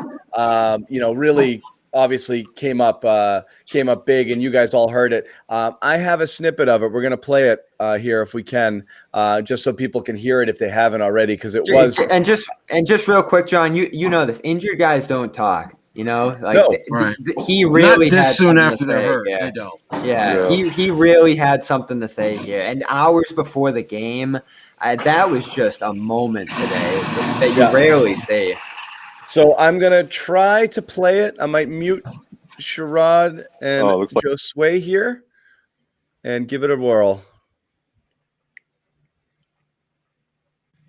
[SPEAKER 1] Really obviously came up big, and you guys all heard it. I have a snippet of it. We're gonna play it here if we can, just so people can hear it if they haven't already, because it was.
[SPEAKER 2] And just real quick, John, you know this. Injured guys don't talk. You know, like he really
[SPEAKER 3] not this
[SPEAKER 2] had
[SPEAKER 3] soon after
[SPEAKER 2] they're
[SPEAKER 3] hurt.
[SPEAKER 2] Yeah.
[SPEAKER 3] They don't.
[SPEAKER 2] Yeah, he really had something to say here. And hours before the game, that was just a moment today that you rarely see.
[SPEAKER 1] So I'm gonna try to play it. I might mute Sherrod and Josue here and give it a whirl.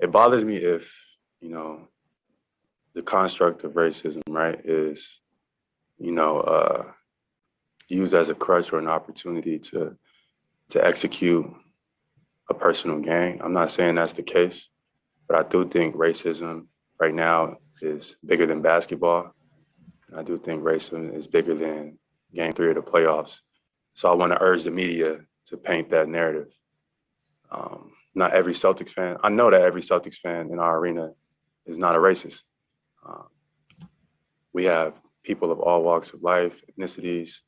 [SPEAKER 5] It bothers me if, the construct of racism, right, is, used as a crutch or an opportunity to execute a personal gain. I'm not saying that's the case, but I do think racism right now is bigger than basketball. I do think racism is bigger than Game 3 of the playoffs. So I want to urge the media to paint that narrative. Not every Celtics fan. I know that every Celtics fan in our arena is not a racist. We have people of all walks of life, ethnicities,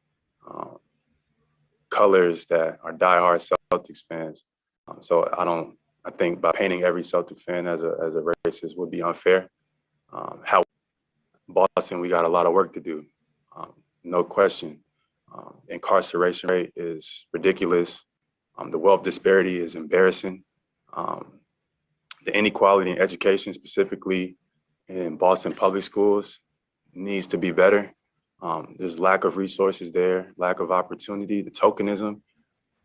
[SPEAKER 5] colors that are diehard Celtics fans. So I think by painting every Celtic fan as a racist would be unfair. How Boston, we got a lot of work to do, no question. Incarceration rate is ridiculous. The wealth disparity is embarrassing. The inequality in education, specifically in Boston public schools, needs to be better. There's lack of resources there, lack of opportunity. The tokenism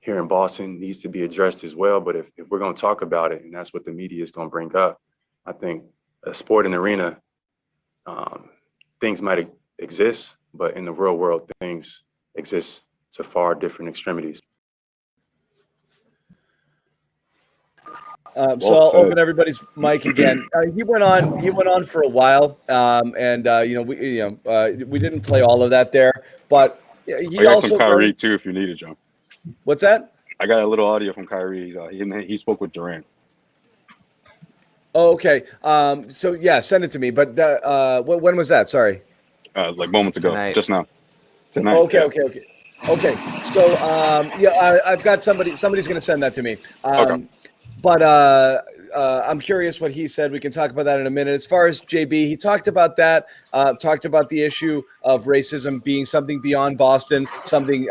[SPEAKER 5] here in Boston needs to be addressed as well. But if we're going to talk about it, and that's what the media is going to bring up, I think a sporting arena, things might exist, but in the real world, things exist to far different extremities.
[SPEAKER 1] So I'll open everybody's mic again. He went on for a while, and we didn't play all of that there, but he
[SPEAKER 4] I got
[SPEAKER 1] also
[SPEAKER 4] some Kyrie too if you need it, John.
[SPEAKER 1] What's that?
[SPEAKER 4] I got a little audio from Kyrie. He spoke with Durant.
[SPEAKER 1] Oh, okay. So yeah, send it to me. But when was that? Sorry.
[SPEAKER 4] Like moments ago,
[SPEAKER 2] Tonight.
[SPEAKER 4] Just now. Tonight.
[SPEAKER 1] Okay. So I've got somebody's going to send that to me.
[SPEAKER 4] Okay.
[SPEAKER 1] But I'm curious what he said. We can talk about that in a minute. As far as JB, he talked about that, talked about the issue of racism being something beyond Boston, something,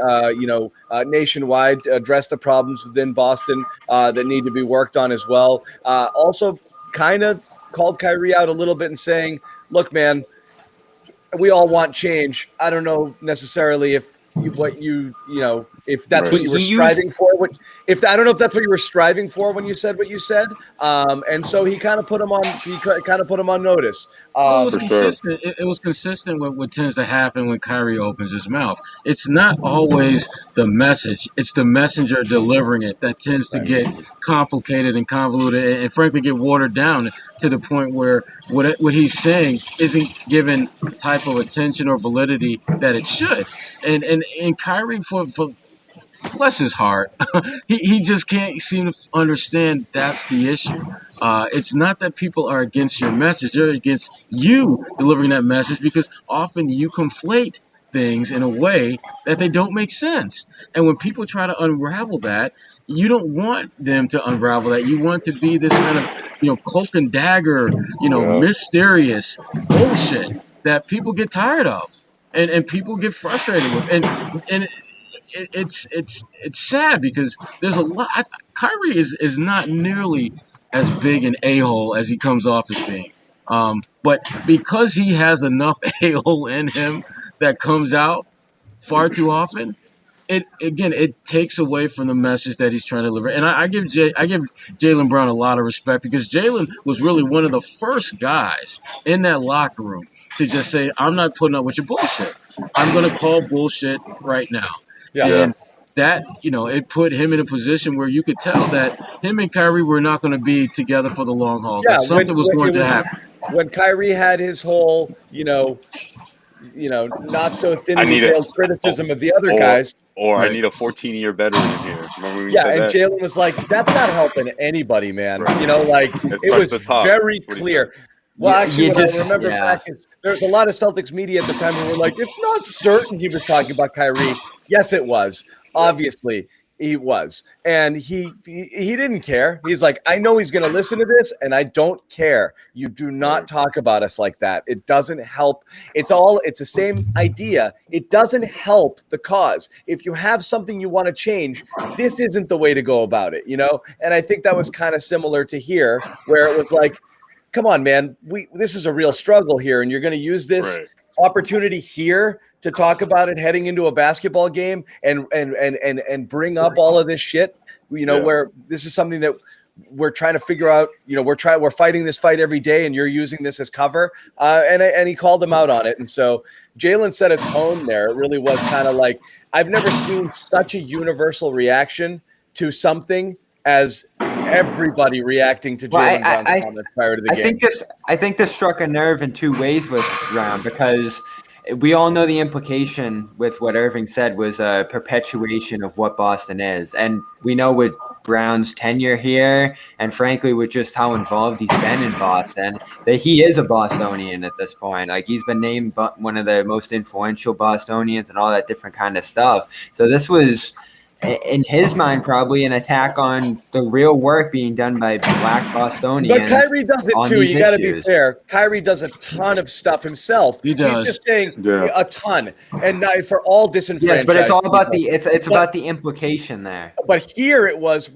[SPEAKER 1] nationwide, address the problems within Boston that need to be worked on as well. Also kind of called Kyrie out a little bit and saying, look, man, we all want change. I don't know necessarily if if that's what you were striving for. I don't know if that's what you were striving for when you said what you said. And so he kind of put him on notice.
[SPEAKER 3] Well, it was consistent. It was consistent with what tends to happen when Kyrie opens his mouth. It's not always the message; it's the messenger delivering it that tends to get complicated and convoluted, and frankly, get watered down to the point where what he's saying isn't given the type of attention or validity that it should. And Kyrie, for bless his heart, he just can't seem to understand that's the issue. It's not that people are against your message; they're against you delivering that message because often you conflate things in a way that they don't make sense. And when people try to unravel that, you don't want them to unravel that. You want to be this kind of cloak and dagger, mysterious bullshit that people get tired of, and people get frustrated with, and it's sad because there's a lot. Kyrie is not nearly as big an a-hole as he comes off as being. But because he has enough a-hole in him that comes out far too often, it takes away from the message that he's trying to deliver. And I give Jaylen Brown a lot of respect because Jaylen was really one of the first guys in that locker room to just say, I'm not putting up with your bullshit. I'm going to call bullshit right now. Yeah. And that, it put him in a position where you could tell that him and Kyrie were not going to be together for the long haul. Yeah, something was going to happen.
[SPEAKER 1] When Kyrie had his whole, not so thinly veiled criticism of the other guys.
[SPEAKER 4] I need a 14-year veteran in here. Remember we
[SPEAKER 1] said and Jaylen was like, that's not helping anybody, man. Right. It was very clear. Well, actually, what I remember back is there's a lot of Celtics media at the time who were like, it's not certain he was talking about Kyrie. Yes, it was. Obviously, he was. And he didn't care. He's like, I know he's going to listen to this, and I don't care. You do not talk about us like that. It doesn't help. It's the same idea. It doesn't help the cause. If you have something you want to change, this isn't the way to go about it, And I think that was kind of similar to here, where it was like, come on, man, this is a real struggle here, and you're going to use this opportunity here to talk about it heading into a basketball game and bring up all of this shit, where this is something that we're trying to figure out, we're fighting this fight every day and you're using this as cover. And he called him out on it. And so Jaylen set a tone there. It really was kind of like, I've never seen such a universal reaction to something as everybody reacting to Jaylen Brown's comments prior to the game.
[SPEAKER 2] I think this struck a nerve in two ways with Brown because we all know the implication with what Irving said was a perpetuation of what Boston is. And we know with Brown's tenure here and frankly with just how involved he's been in Boston that he is a Bostonian at this point. Like he's been named one of the most influential Bostonians and all that different kind of stuff. So this was – in his mind, probably an attack on the real work being done by Black Bostonians.
[SPEAKER 1] But Kyrie does it too. You got to be fair. Kyrie does a ton of stuff himself.
[SPEAKER 3] He does.
[SPEAKER 1] He's just saying a ton, and not for all disenfranchised.
[SPEAKER 2] Yes, but it's all about it's about the implication there.
[SPEAKER 1] But here it was,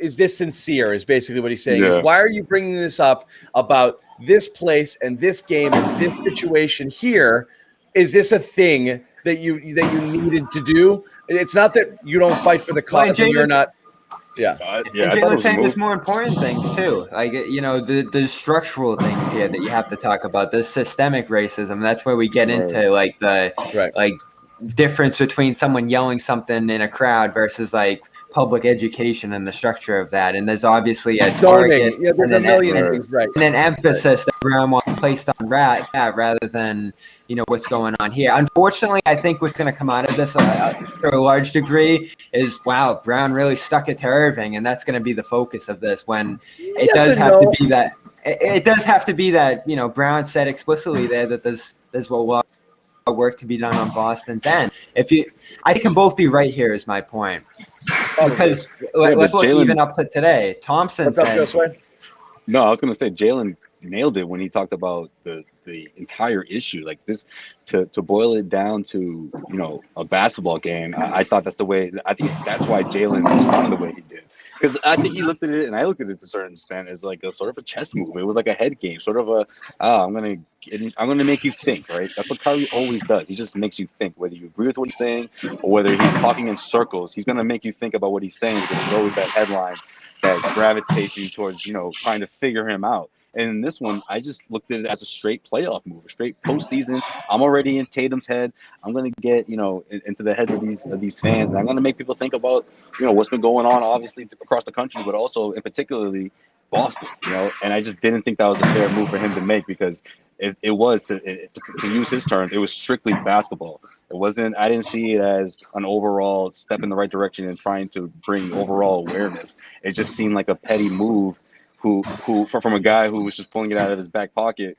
[SPEAKER 1] is this sincere? Is basically what he's saying. Is why are you bringing this up about this place and this game and this situation here? Is this a thing that you needed to do? It's not that you don't fight for the cause and you're not. Yeah.
[SPEAKER 2] Jaylen's saying there's more important things too. Like, the structural things here that you have to talk about. The systemic racism. That's where we get into like the like difference between someone yelling something in a crowd versus like public education and the structure of that. And there's obviously a target and an emphasis that Brown wants placed on that rather than, what's going on here. Unfortunately, I think what's going to come out of this to a large degree is, wow, Brown really stuck it to Irving, and that's going to be the focus of this when it does have to be that. It does have to be that, Brown said explicitly there that there's a lot of work to be done on Boston's end. I can both be right here is my point. Because let's look even up to today. Thompson said.
[SPEAKER 4] No, I was going to say Jaylen nailed it when he talked about the entire issue. Like this, to boil it down to a basketball game. I thought that's the way. I think that's why Jalen responded the way he did. Because I think he looked at it, and I looked at it to a certain extent as like a sort of a chess move. It was like a head game, sort of a I'm gonna make you think, right? That's what Kyrie always does. He just makes you think, whether you agree with what he's saying or whether he's talking in circles. He's gonna make you think about what he's saying because there's always that headline that gravitates you towards trying to figure him out. And in this one, I just looked at it as a straight playoff move, a straight postseason. I'm already in Tatum's head. I'm going to get, into the heads of these fans. And I'm going to make people think about, what's been going on, obviously, across the country, but also in particularly Boston, And I just didn't think that was a fair move for him to make because it was, to use his terms, it was strictly basketball. It wasn't, I didn't see it as an overall step in the right direction and trying to bring overall awareness. It just seemed like a petty move who from a guy who was just pulling it out of his back pocket,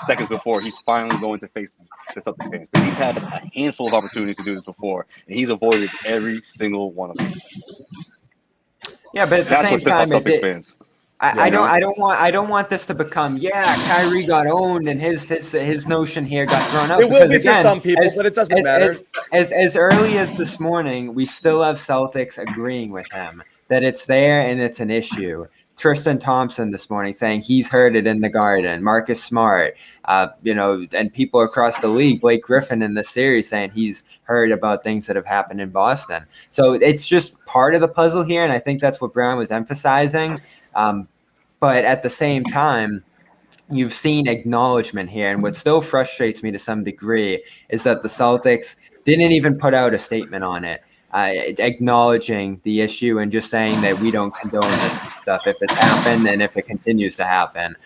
[SPEAKER 4] seconds before he's finally going to face the Celtics fans. But he's had a handful of opportunities to do this before, and he's avoided every single one of them.
[SPEAKER 2] Yeah, but at the same time,
[SPEAKER 4] Celtics fans.
[SPEAKER 2] I don't want this to become Kyrie got owned and his notion here got thrown out.
[SPEAKER 1] It will be for some people, but it doesn't matter.
[SPEAKER 2] As early as this morning, we still have Celtics agreeing with him that it's there and it's an issue. Tristan Thompson this morning saying he's heard it in the Garden. Marcus Smart, and people across the league. Blake Griffin in the series saying he's heard about things that have happened in Boston. So it's just part of the puzzle here, and I think that's what Brown was emphasizing. But at the same time, you've seen acknowledgement here. And what still frustrates me to some degree is that the Celtics didn't even put out a statement on it, acknowledging the issue and just saying that we don't condone this stuff if it's happened and if it continues to happen.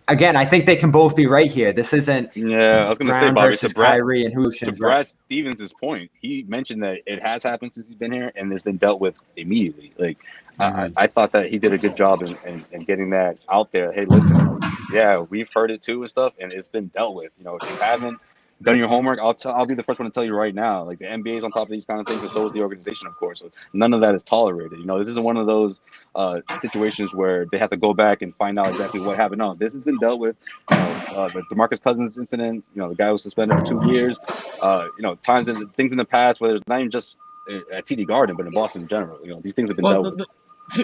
[SPEAKER 2] Again, I think they can both be right here. This isn't
[SPEAKER 4] I was going to say, Bobby,
[SPEAKER 2] versus Kyrie and who should.
[SPEAKER 4] To Brad Stevens' point, he mentioned that it has happened since he's been here and it's been dealt with immediately. Like, I thought that he did a good job in getting that out there. Hey, listen, we've heard it too and stuff, and it's been dealt with. If you haven't done your homework, I'll be the first one to tell you right now. Like, the NBA is on top of these kind of things, and so is the organization, of course. So none of that is tolerated. This isn't one of those situations where they have to go back and find out exactly what happened. No, this has been dealt with. The DeMarcus Cousins incident. The guy was suspended for 2 years. Things in the past, whether it's not even just at TD Garden, but in Boston in general. These things have been dealt with.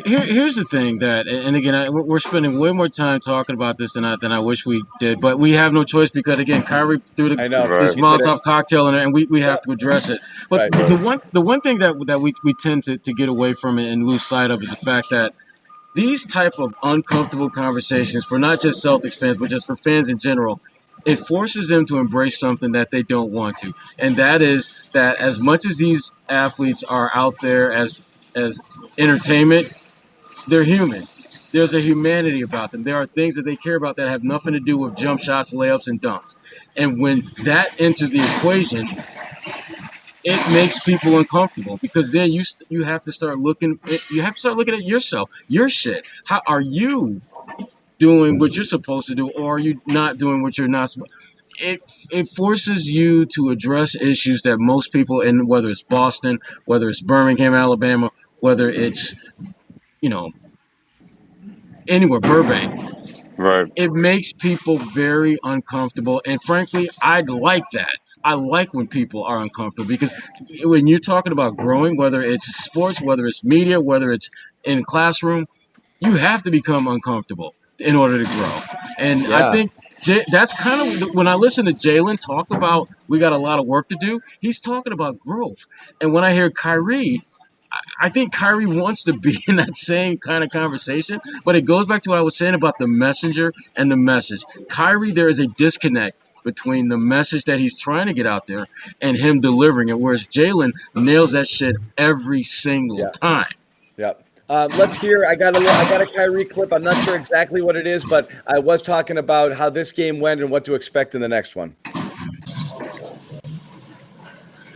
[SPEAKER 3] Here's the thing and again, we're spending way more time talking about this than I wish we did, but we have no choice because, again, Kyrie threw this Molotov cocktail in there, and we have to address it. But the one thing that we tend to get away from it and lose sight of is the fact that these type of uncomfortable conversations for not just Celtics fans, but just for fans in general, it forces them to embrace something that they don't want to. And that is that as much as these athletes are out there as entertainment, they're human. There's a humanity about them. There are things that they care about that have nothing to do with jump shots, layups, and dunks. And when that enters the equation, it makes people uncomfortable because then you have to start looking. You have to start looking at yourself, your shit. How are you doing what you're supposed to do, or are you not doing what you're not supposed? It forces you to address issues that most people, and whether it's Boston, whether it's Birmingham, Alabama, whether it's anywhere, Burbank.
[SPEAKER 4] Right.
[SPEAKER 3] It makes people very uncomfortable, and frankly, I like that. I like when people are uncomfortable because when you're talking about growing, whether it's sports, whether it's media, whether it's in classroom, you have to become uncomfortable in order to grow. And I think that's kind of when I listen to Jalen talk about we got a lot of work to do, he's talking about growth. And when I hear Kyrie, I think Kyrie wants to be in that same kind of conversation, but it goes back to what I was saying about the messenger and the message. Kyrie, there is a disconnect between the message that he's trying to get out there and him delivering it, whereas Jalen nails that shit every single time.
[SPEAKER 1] Yep. Let's hear. I got a Kyrie clip. I'm not sure exactly what it is, but I was talking about how this game went and what to expect in the next one.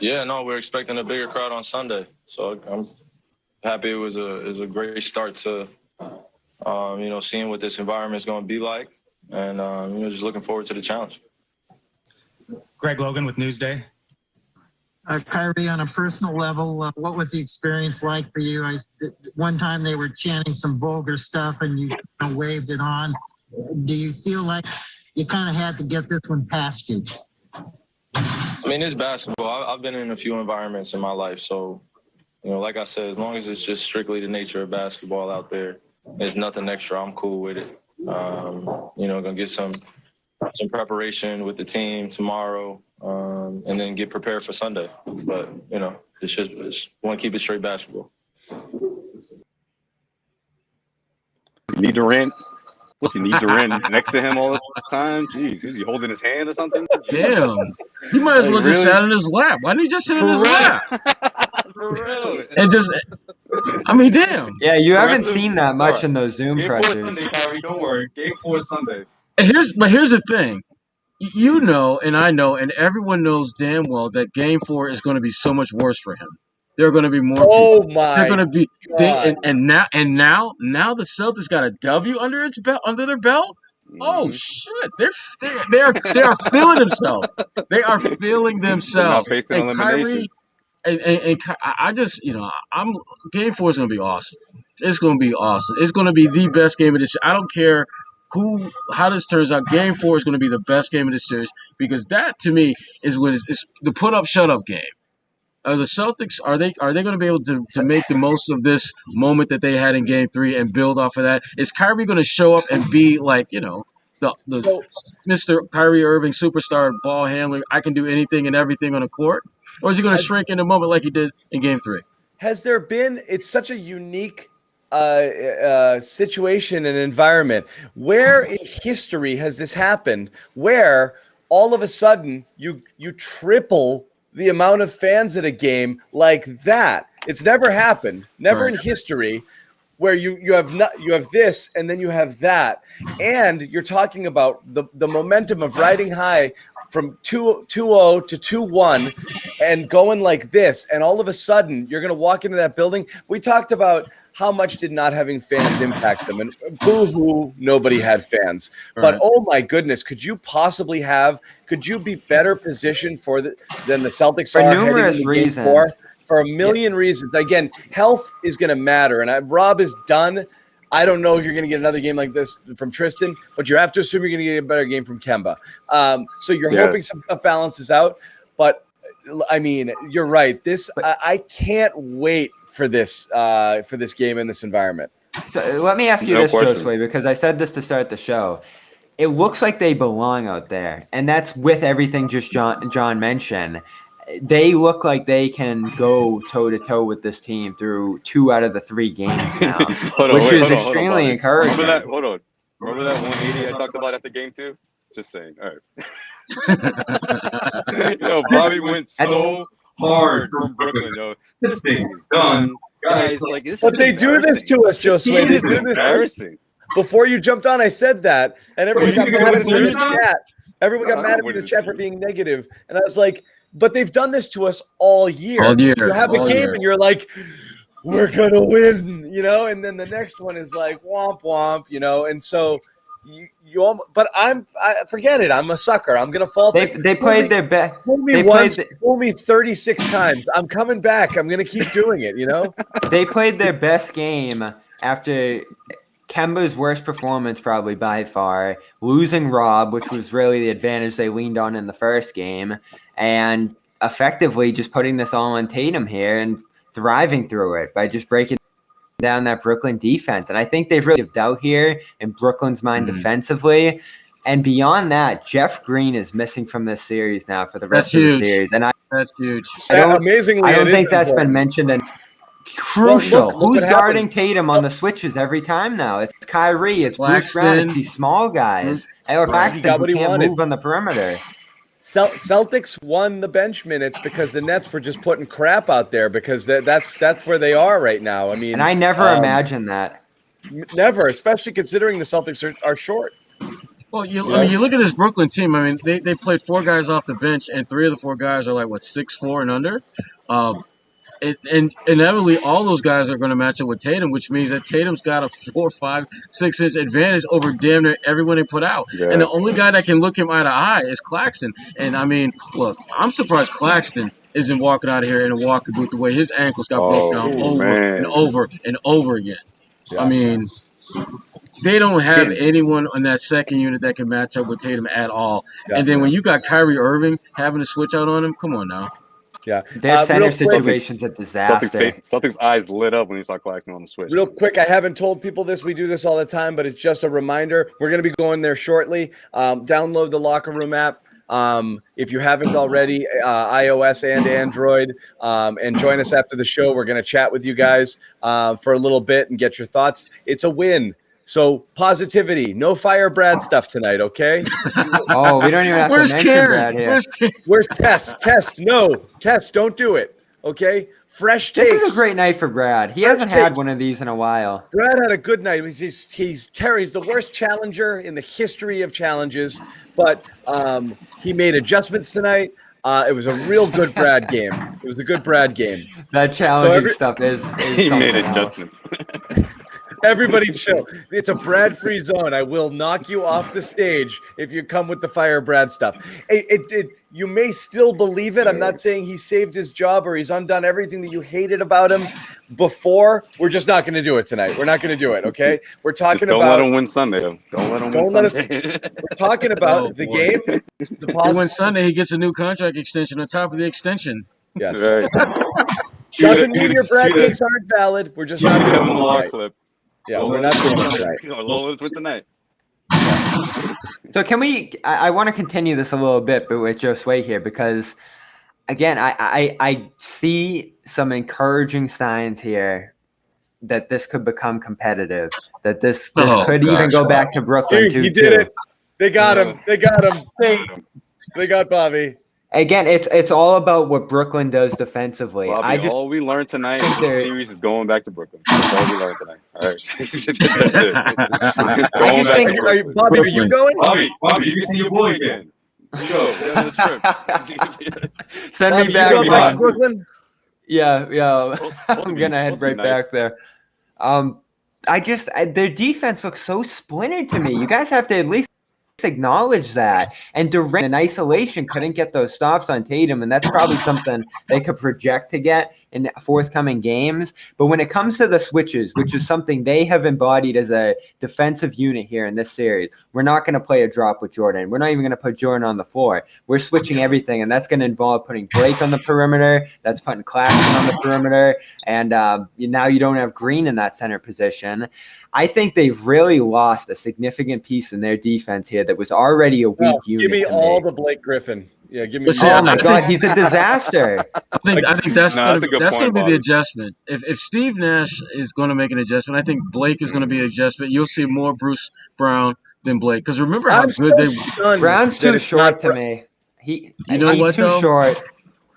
[SPEAKER 6] Yeah, no, we're expecting a bigger crowd on Sunday, so I'm happy. It was a great start to, seeing what this environment is going to be like, and just looking forward to the challenge.
[SPEAKER 7] Greg Logan with Newsday.
[SPEAKER 8] Kyrie, on a personal level, what was the experience like for you? One time they were chanting some vulgar stuff and you waved it on. Do you feel like you kind of had to get this one past you?
[SPEAKER 6] I mean, it's basketball. I've been in a few environments in my life, so like I said, as long as it's just strictly the nature of basketball out there, there's nothing extra. I'm cool with it. Gonna get some preparation with the team tomorrow, and then get prepared for Sunday. But just want to keep it straight basketball.
[SPEAKER 4] Need Durant. What's he need Durant next to him all the time? Jeez, is he holding his hand or something?
[SPEAKER 3] Damn. He might as well just sat in his lap. Why didn't he just sit in his lap?
[SPEAKER 4] For real.
[SPEAKER 3] And just, I mean, damn.
[SPEAKER 2] Yeah, you haven't seen that much in those Zoom
[SPEAKER 4] Game
[SPEAKER 2] pressers.
[SPEAKER 4] 4 Sunday, Kyrie. Don't worry. Game 4 Sunday.
[SPEAKER 3] But here's the thing. You know, and I know, and everyone knows damn well that Game 4 is going to be so much worse for him. There are going to be more
[SPEAKER 1] Oh
[SPEAKER 3] people.
[SPEAKER 1] my!
[SPEAKER 3] They're going to be
[SPEAKER 1] God.
[SPEAKER 3] now the Celtics got a W under their belt. Oh shit! They are feeling themselves. They are feeling themselves.
[SPEAKER 4] They're not facing elimination.
[SPEAKER 3] Kyrie, I just I'm Game 4 is going to be awesome. It's going to be awesome. It's going to be the best game of this. I don't care how this turns out. Game 4 is going to be the best game of the series because that to me is what is the put up shut up game. The Celtics are they going to be able to make the most of this moment that they had in Game 3 and build off of that? Is Kyrie going to show up and be like the Mr. Kyrie Irving superstar ball handler? I can do anything and everything on the court, or is he going to shrink in the moment like he did in Game 3?
[SPEAKER 1] Has there been? It's such a unique situation and environment. Where in history has this happened? Where all of a sudden you triple the amount of fans at a game like that? It's never happened. Never in history. Where you have this and then you have that, and you're talking about the momentum of riding high from 2-0 to 2-1 and going like this, and all of a sudden you're going to walk into that building. We talked about how much did not having fans impact them, and boo-hoo, nobody had fans. But oh my goodness, could you be better positioned than the Celtics
[SPEAKER 2] for
[SPEAKER 1] are
[SPEAKER 2] numerous
[SPEAKER 1] heading into
[SPEAKER 2] reasons?
[SPEAKER 1] Game 4? For a million reasons. Again, health is going to matter. And Rob is done. I don't know if you're going to get another game like this from Tristan, but you have to assume you're going to get a better game from Kemba. So you're hoping some stuff balances out. But, I mean, you're right. I can't wait for this game in this environment.
[SPEAKER 2] So let me ask you this, Josue, because I said this to start the show. It looks like they belong out there, and that's with everything just John mentioned. They look like they can go toe-to-toe with this team through 2 out of the 3 games now, which is extremely encouraging.
[SPEAKER 4] Remember that 180 I talked about after Game 2? Just saying. All right. Bobby went so hard from Brooklyn. This thing is done. Guys,
[SPEAKER 1] but they do this to us, Josue. They do this embarrassing. Before you jumped on, I said that, and everyone got mad at me in the chat. Everyone got mad at me in the chat for being negative, and I was like, but they've done this to us all year. You have a game and you're like, we're going to win, and then the next one is like, womp, womp, and so but I forget it. I'm a sucker. I'm going to fall.
[SPEAKER 2] They played their best.
[SPEAKER 1] Fool me once, fool me 36 times. I'm coming back. I'm going to keep doing it,
[SPEAKER 2] They played their best game after Kemba's worst performance probably by far, losing Rob, which was really the advantage they leaned on in the first game, and effectively just putting this all on Tatum here and thriving through it by just breaking down that Brooklyn defense. And I think they've really lived out here in Brooklyn's mind defensively. And beyond that, Jeff Green is missing from this series now for the rest of the series. And
[SPEAKER 3] that's huge.
[SPEAKER 2] I don't think that's been mentioned. And crucial. Look who's guarding Tatum on the switches every time now? It's Kyrie. It's Bruce Brown. It's these small guys. Eric Claxton who can't move on the perimeter.
[SPEAKER 1] Celtics won the bench minutes because the Nets were just putting crap out there because that's where they are right now. I mean,
[SPEAKER 2] and I never imagined that.
[SPEAKER 1] Never, especially considering the Celtics are short.
[SPEAKER 3] Well, you look at this Brooklyn team. I mean, they played 4 guys off the bench, and 3 of the 4 guys are like 6'4" and under. And inevitably, all those guys are going to match up with Tatum, which means that Tatum's got a 4, 5, 6 inch advantage over damn near everyone they put out. Yeah. And the only guy that can look him eye to eye is Claxton. And I mean, look, I'm surprised Claxton isn't walking out of here in a walking boot the way his ankles got broken down over and over and over again. Yeah. I mean, They don't have anyone on that second unit that can match up with Tatum at all.
[SPEAKER 1] Yeah.
[SPEAKER 3] And then when you got Kyrie Irving having to switch out on him, come on now.
[SPEAKER 1] Yeah.
[SPEAKER 2] Their center
[SPEAKER 1] real quick,
[SPEAKER 2] situation's a disaster.
[SPEAKER 4] Celtics eyes lit up when he saw Claxton on the switch.
[SPEAKER 1] Real quick, I haven't told people this. We do this all the time, but it's just a reminder. We're going to be going there shortly. Download the Locker Room app. If you haven't already, iOS and Android, and join us after the show. We're going to chat with you guys for a little bit and get your thoughts. It's a win. So positivity, no Fire Brad stuff tonight, okay?
[SPEAKER 2] Oh, we don't even have to mention Brad here.
[SPEAKER 1] Where's Kest? No, Kest, don't do it, okay? Fresh takes.
[SPEAKER 2] This is a great night for Brad. He hasn't had one of these in a while.
[SPEAKER 1] Brad had a good night. He's the worst challenger in the history of challenges, but he made adjustments tonight. It was a real good Brad game. It was a good Brad game.
[SPEAKER 2] That challenging stuff is
[SPEAKER 4] he made adjustments.
[SPEAKER 1] Everybody chill. It's a Brad-free zone. I will knock you off the stage if you come with the Fire Brad stuff. You may still believe it. I'm not saying he saved his job or he's undone everything that you hated about him before. We're just not going to do it tonight. We're not going to do it, okay? We're talking
[SPEAKER 4] don't
[SPEAKER 1] about...
[SPEAKER 4] Don't let him win Sunday. Don't let him win Sunday.
[SPEAKER 1] We're talking about the game.
[SPEAKER 3] He wins Sunday, he gets a new contract extension on top of the extension.
[SPEAKER 1] Yes.
[SPEAKER 4] Right.
[SPEAKER 1] Doesn't mean your Brad takes aren't valid. We're just not doing it
[SPEAKER 4] clip.
[SPEAKER 1] Yeah, we're not doing it
[SPEAKER 4] right. Tonight.
[SPEAKER 2] So can we? I want to continue this a little bit, but with Joe Sway here, because again, I see some encouraging signs here that this could become competitive. That this could even go back to Brooklyn too.
[SPEAKER 1] He did it. They got him. They got him. They got Bobby.
[SPEAKER 2] Again, it's all about what Brooklyn does defensively.
[SPEAKER 4] Bobby, all we learned tonight in the series is going back to Brooklyn. That's all we learned tonight. All right. That's it.
[SPEAKER 1] Bobby, are you going?
[SPEAKER 4] Bobby, you can see your boy again. Go.
[SPEAKER 2] Send
[SPEAKER 1] Bobby,
[SPEAKER 2] me back.
[SPEAKER 1] You back to Brooklyn?
[SPEAKER 2] Yeah. I'm gonna head right back there. Their defense looks so splintered to me. You guys have to at least acknowledge that. And Durant in isolation couldn't get those stops on Tatum, and that's probably something they could project to get in forthcoming games. But when it comes to the switches, which is something they have embodied as a defensive unit here in this series, we're not going to play a drop with Jordan. We're not even going to put Jordan on the floor. We're switching everything, and that's going to involve putting Blake on the perimeter. That's putting Claxton on the perimeter, and now you don't have Green in that center position. I think they've really lost a significant piece in their defense here that was already a weak unit.
[SPEAKER 1] Give me all the Blake Griffin. Yeah, give me.
[SPEAKER 2] Oh my God, he's a disaster.
[SPEAKER 3] I think that's going to be the adjustment. If Steve Nash is going to make an adjustment, I think Blake is going to be an adjustment. You'll see more Bruce Brown than Blake, because remember how good they.
[SPEAKER 2] Brown's too short to me. He's too short.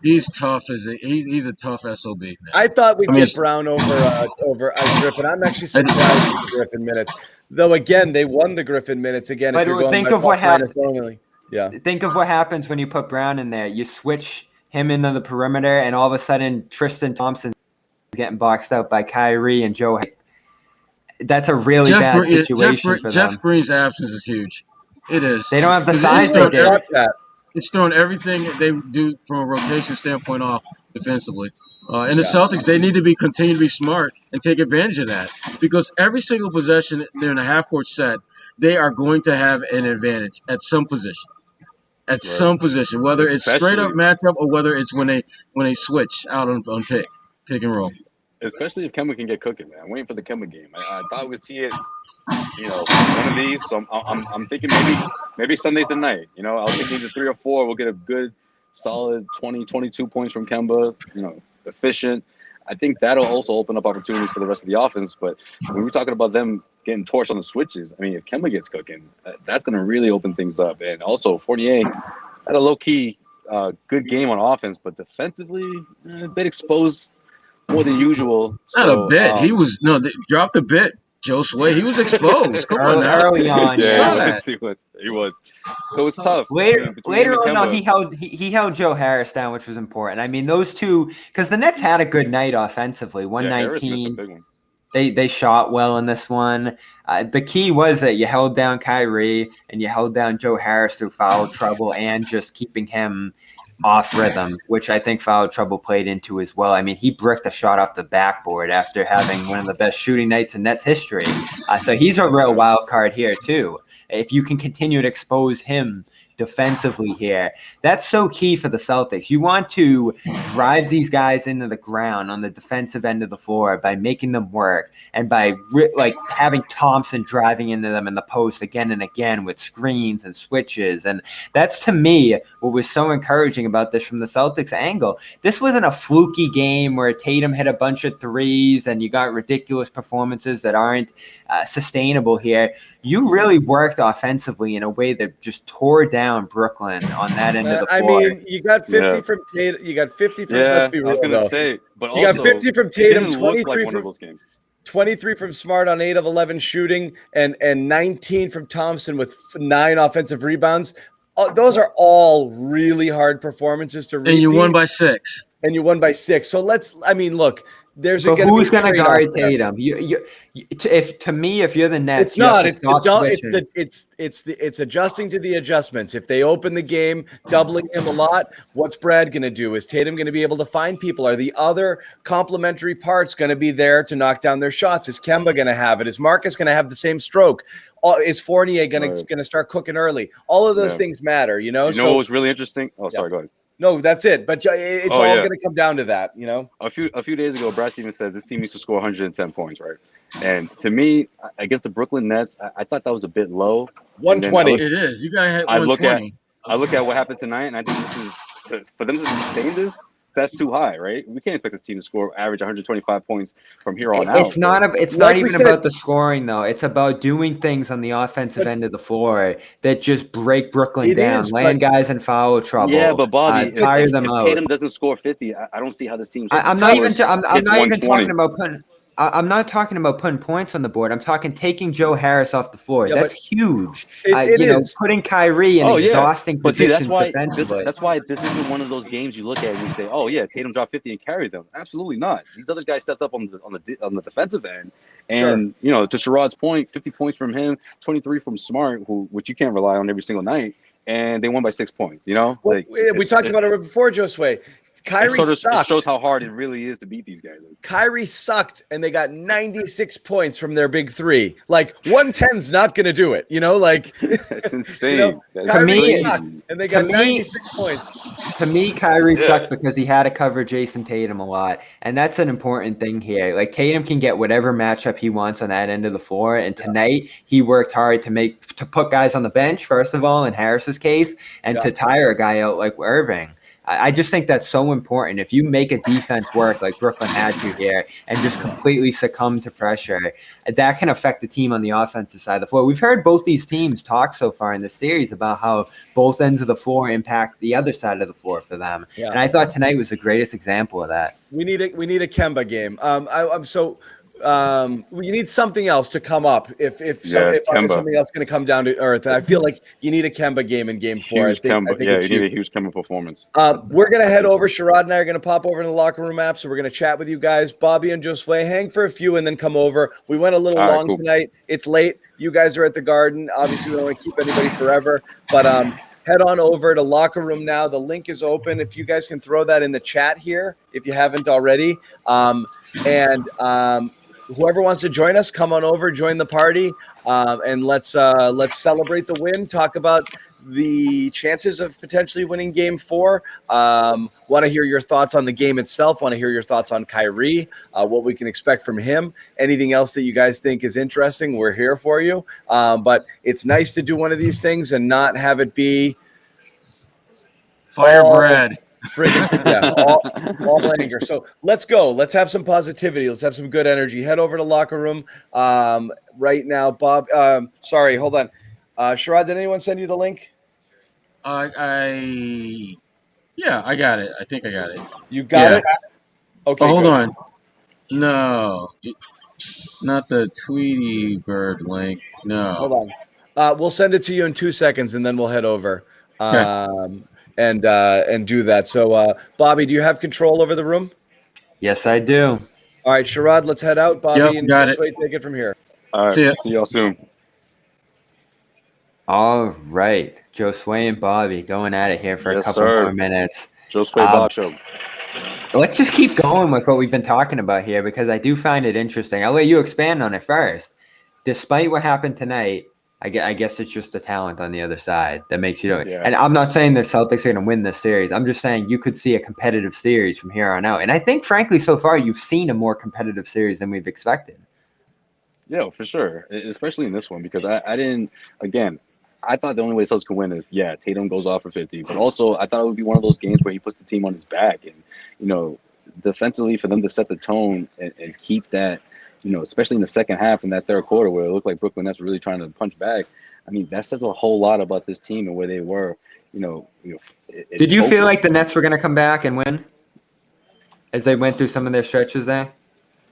[SPEAKER 3] He's tough he's a tough SOB. Man.
[SPEAKER 1] I thought we'd get Brown over Griffin. I'm actually surprised with the Griffin minutes. Though again, they won the Griffin minutes again.
[SPEAKER 2] But
[SPEAKER 1] if you're going
[SPEAKER 2] think of what happens.
[SPEAKER 1] Yeah.
[SPEAKER 2] Think of what happens when you put Brown in there. You switch him into the perimeter, and all of a sudden Tristan Thompson is getting boxed out by Kyrie and Joe. That's a really bad situation for them.
[SPEAKER 3] Jeff Green's absence is huge. It is.
[SPEAKER 2] They don't have the size they did.
[SPEAKER 3] It's throwing everything they do from a rotation standpoint off defensively. And the Celtics, they need to continue to be smart and take advantage of that, because every single possession they're in a half-court set, they are going to have an advantage at some position. Some position, whether it's straight up matchup or whether it's when they switch out on pick and roll.
[SPEAKER 4] Especially if Kemba can get cooking, man. I'm waiting for the Kemba game. I thought we'd see it, one of these. So I'm thinking maybe Sunday's the night. I was thinking either 3 or 4. We'll get a good, solid 20, 22 points from Kemba. Efficient. I think that'll also open up opportunities for the rest of the offense. But when we're talking about them getting torched on the switches, I mean, if Kemba gets cooking, that's going to really open things up. And also, Fournier had a low-key good game on offense, but defensively, a bit exposed more than usual.
[SPEAKER 3] Not a bit. They dropped a bit. Joe Sway, he was exposed. Come on,
[SPEAKER 2] early on.
[SPEAKER 4] He was. So it's tough.
[SPEAKER 2] Later on, though, he held Joe Harris down, which was important. I mean, those two, because the Nets had a good night offensively. 119. They shot well in this one. The key was that you held down Kyrie and you held down Joe Harris through foul trouble and just keeping him off rhythm, which I think foul trouble played into as well. I mean, he bricked a shot off the backboard after having one of the best shooting nights in Nets history. So he's a real wild card here too. If you can continue to expose him defensively here, that's so key for the Celtics. You want to drive these guys into the ground on the defensive end of the floor by making them work and by having Thompson driving into them in the post again and again with screens and switches. And that's, to me, what was so encouraging about this from the Celtics angle. This wasn't a fluky game where Tatum hit a bunch of threes and you got ridiculous performances that aren't sustainable here. You really worked offensively in a way that just tore down Brooklyn on that end of the floor.
[SPEAKER 1] I mean, you got 50 from Tatum. You got 50 from. Let's be real,
[SPEAKER 4] I was gonna
[SPEAKER 1] though.
[SPEAKER 4] say, but
[SPEAKER 1] you
[SPEAKER 4] also,
[SPEAKER 1] got 50 from Tatum, 23
[SPEAKER 4] like
[SPEAKER 1] from those games. 23 from Smart on 8 of 11 shooting, and 19 from Thompson with 9 offensive rebounds. Those are all really hard performances to repeat.
[SPEAKER 3] And you won by 6.
[SPEAKER 1] So look. Who's
[SPEAKER 2] going to guard Tatum? If you're the Nets,
[SPEAKER 1] it's not. It's adjusting to the adjustments. If they open the game, doubling him a lot, what's Brad going to do? Is Tatum going to be able to find people? Are the other complementary parts going to be there to knock down their shots? Is Kemba going to have it? Is Marcus going to have the same stroke? Is Fournier going to start cooking early? All of those things matter. You know what
[SPEAKER 4] was really interesting? Oh, sorry. Go ahead.
[SPEAKER 1] No, that's it. But it's all going to come down to that, you know.
[SPEAKER 4] A few days ago, Brad Stevens said this team needs to score 110 points, right? And to me, against the Brooklyn Nets, I thought that was a bit low.
[SPEAKER 1] 120.
[SPEAKER 3] It is. You got to hit 120.
[SPEAKER 4] I look at what happened tonight, and I think for them to sustain this, that's too high, right? We can't expect this team to average 125 points from here on out.
[SPEAKER 2] It's not even about the scoring, though. It's about doing things on the offensive end of the floor that just break Brooklyn down, land guys in foul trouble.
[SPEAKER 4] Yeah, but Bobby,
[SPEAKER 2] tire them out.
[SPEAKER 4] If Tatum doesn't score 50, I don't see how this team.
[SPEAKER 2] I'm not even talking about putting. I'm not talking about putting points on the board. I'm talking taking Joe Harris off the floor. That's huge. Putting Kyrie in exhausting positions defensively.
[SPEAKER 4] That's why this isn't one of those games you look at and you say, "Oh yeah, Tatum dropped 50 and carried them." Absolutely not. These other guys stepped up on the defensive end, and to Sherrod's point, 50 points from him, 23 from Smart, which you can't rely on every single night, and they won by 6 points. You know,
[SPEAKER 1] we talked about it before, Josue. Kyrie sucked.
[SPEAKER 4] It shows how hard it really is to beat these guys.
[SPEAKER 1] Kyrie sucked, and they got 96 points from their big three. 110's not going to do it.
[SPEAKER 4] It's insane.
[SPEAKER 1] Kyrie sucked, and they got 96 points.
[SPEAKER 2] To me, Kyrie sucked because he had to cover Jason Tatum a lot, and that's an important thing here. Tatum can get whatever matchup he wants on that end of the floor, and tonight he worked hard to put guys on the bench, first of all, in Harris's case, and to tire a guy out like Irving. I just think that's so important. If you make a defense work like Brooklyn had to here and just completely succumb to pressure, that can affect the team on the offensive side of the floor. We've heard both these teams talk so far in this series about how both ends of the floor impact the other side of the floor for them. Yeah. And I thought tonight was the greatest example of that.
[SPEAKER 1] We need a Kemba game. You need something else to come up if something else going to come down to earth. And I feel like you need a Kemba game in Game 4. I think
[SPEAKER 4] you need a huge Kemba performance.
[SPEAKER 1] We're going to head over. Sherrod and I are going to pop over in the locker room app, so we're going to chat with you guys. Bobby and Josue, hang for a few and then come over. We went a little long tonight. It's late. You guys are at the Garden. Obviously, we don't want to keep anybody forever, but head on over to Locker Room now. The link is open. If you guys can throw that in the chat here, if you haven't already. Whoever wants to join us, come on over, join the party, and let's celebrate the win. Talk about the chances of potentially winning Game 4. Want to hear your thoughts on the game itself. Want to hear your thoughts on Kyrie, what we can expect from him. Anything else that you guys think is interesting, we're here for you. But it's nice to do one of these things and not have it be
[SPEAKER 3] fire bread.
[SPEAKER 1] All anger. So let's go. Let's have some positivity. Let's have some good energy. Head over to Locker Room right now. Bob, sorry, hold on. Sherrod, did anyone send you the link?
[SPEAKER 3] I got it. I think I got it.
[SPEAKER 1] You got it? Okay.
[SPEAKER 3] Hold on. No, not the Tweety Bird link. No.
[SPEAKER 1] Hold on. We'll send it to you in 2 seconds, and then we'll head over. And do that. So, Bobby, do you have control over the room?
[SPEAKER 2] Yes, I do.
[SPEAKER 1] All right, Sherrod, let's head out. Bobby and Josue, take it from here.
[SPEAKER 4] All right, see y'all soon.
[SPEAKER 2] All right, Josue and Bobby going at it here for a couple more minutes.
[SPEAKER 4] Josue Bacho.
[SPEAKER 2] Let's just keep going with what we've been talking about here because I do find it interesting. I'll let you expand on it first. Despite what happened tonight, I guess it's just the talent on the other side that makes you.
[SPEAKER 4] Yeah.
[SPEAKER 2] And I'm not saying the Celtics are going to win this series. I'm just saying you could see a competitive series from here on out. And I think, frankly, so far you've seen a more competitive series than we've expected.
[SPEAKER 4] Yeah, for sure. Especially in this one because I didn't. Again, I thought the only way Celtics could win is Tatum goes off for 50, but also I thought it would be one of those games where he puts the team on his back and defensively for them to set the tone and keep that. Especially in the second half in that third quarter where it looked like Brooklyn Nets were really trying to punch back. I mean, that says a whole lot about this team and where they were.
[SPEAKER 2] Did you feel like the Nets were going to come back and win as they went through some of their stretches there?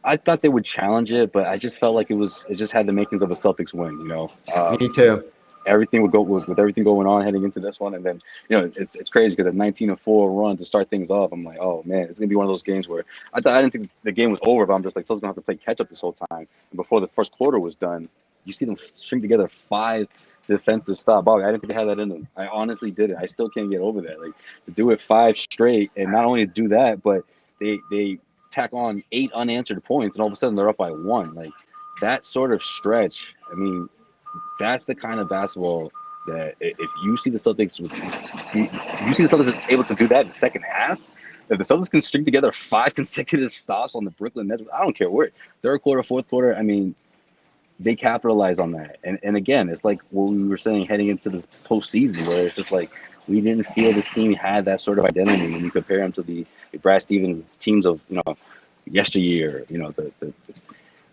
[SPEAKER 4] I thought they would challenge it, but I just felt like it just had the makings of a Celtics win.
[SPEAKER 2] Me too.
[SPEAKER 4] Everything would go with everything going on heading into this one, and then it's crazy because a 19-4 run to start things off. I'm like, oh man, it's gonna be one of those games where I didn't think the game was over, but I'm just like, Celtics gonna have to play catch up this whole time. And before the first quarter was done, you see them string together 5 defensive stop. I didn't think they had that in them. I honestly didn't. I still can't get over that. Like to do it 5 straight, and not only do that, but they tack on 8 unanswered points, and all of a sudden they're up by 1. Like that sort of stretch. I mean. That's the kind of basketball that if you see the Celtics able to do that in the second half, if the Celtics can string together 5 consecutive stops on the Brooklyn Nets, I don't care where, third quarter, fourth quarter, I mean, they capitalize on that. And again, it's like what we were saying heading into this postseason, where it's just like we didn't feel this team had that sort of identity when you compare them to the Brad Stevens teams of yesteryear, the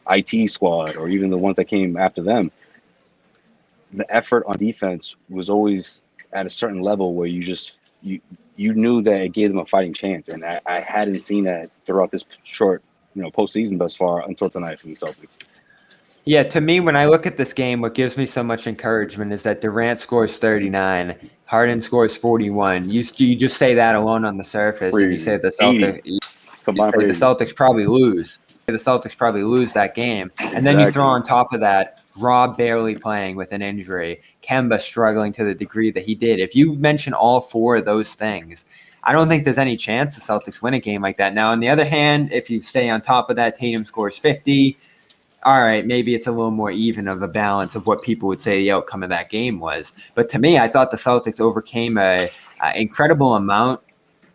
[SPEAKER 4] IT squad, or even the ones that came after them. The effort on defense was always at a certain level where you knew that it gave them a fighting chance, and I hadn't seen that throughout this short postseason thus far until tonight from the Celtics.
[SPEAKER 2] Yeah, to me, when I look at this game, what gives me so much encouragement is that Durant scores 39, Harden scores 41. You just say that alone on the surface, and you say the Celtics probably lose. The Celtics probably lose that game, and then you throw on top of that Rob barely playing with an injury, Kemba struggling to the degree that he did. If you mention all 4 of those things, I don't think there's any chance the Celtics win a game like that. Now, on the other hand, if you stay on top of that, Tatum scores 50. All right, maybe it's a little more even of a balance of what people would say the outcome of that game was. But to me, I thought the Celtics overcame an incredible amount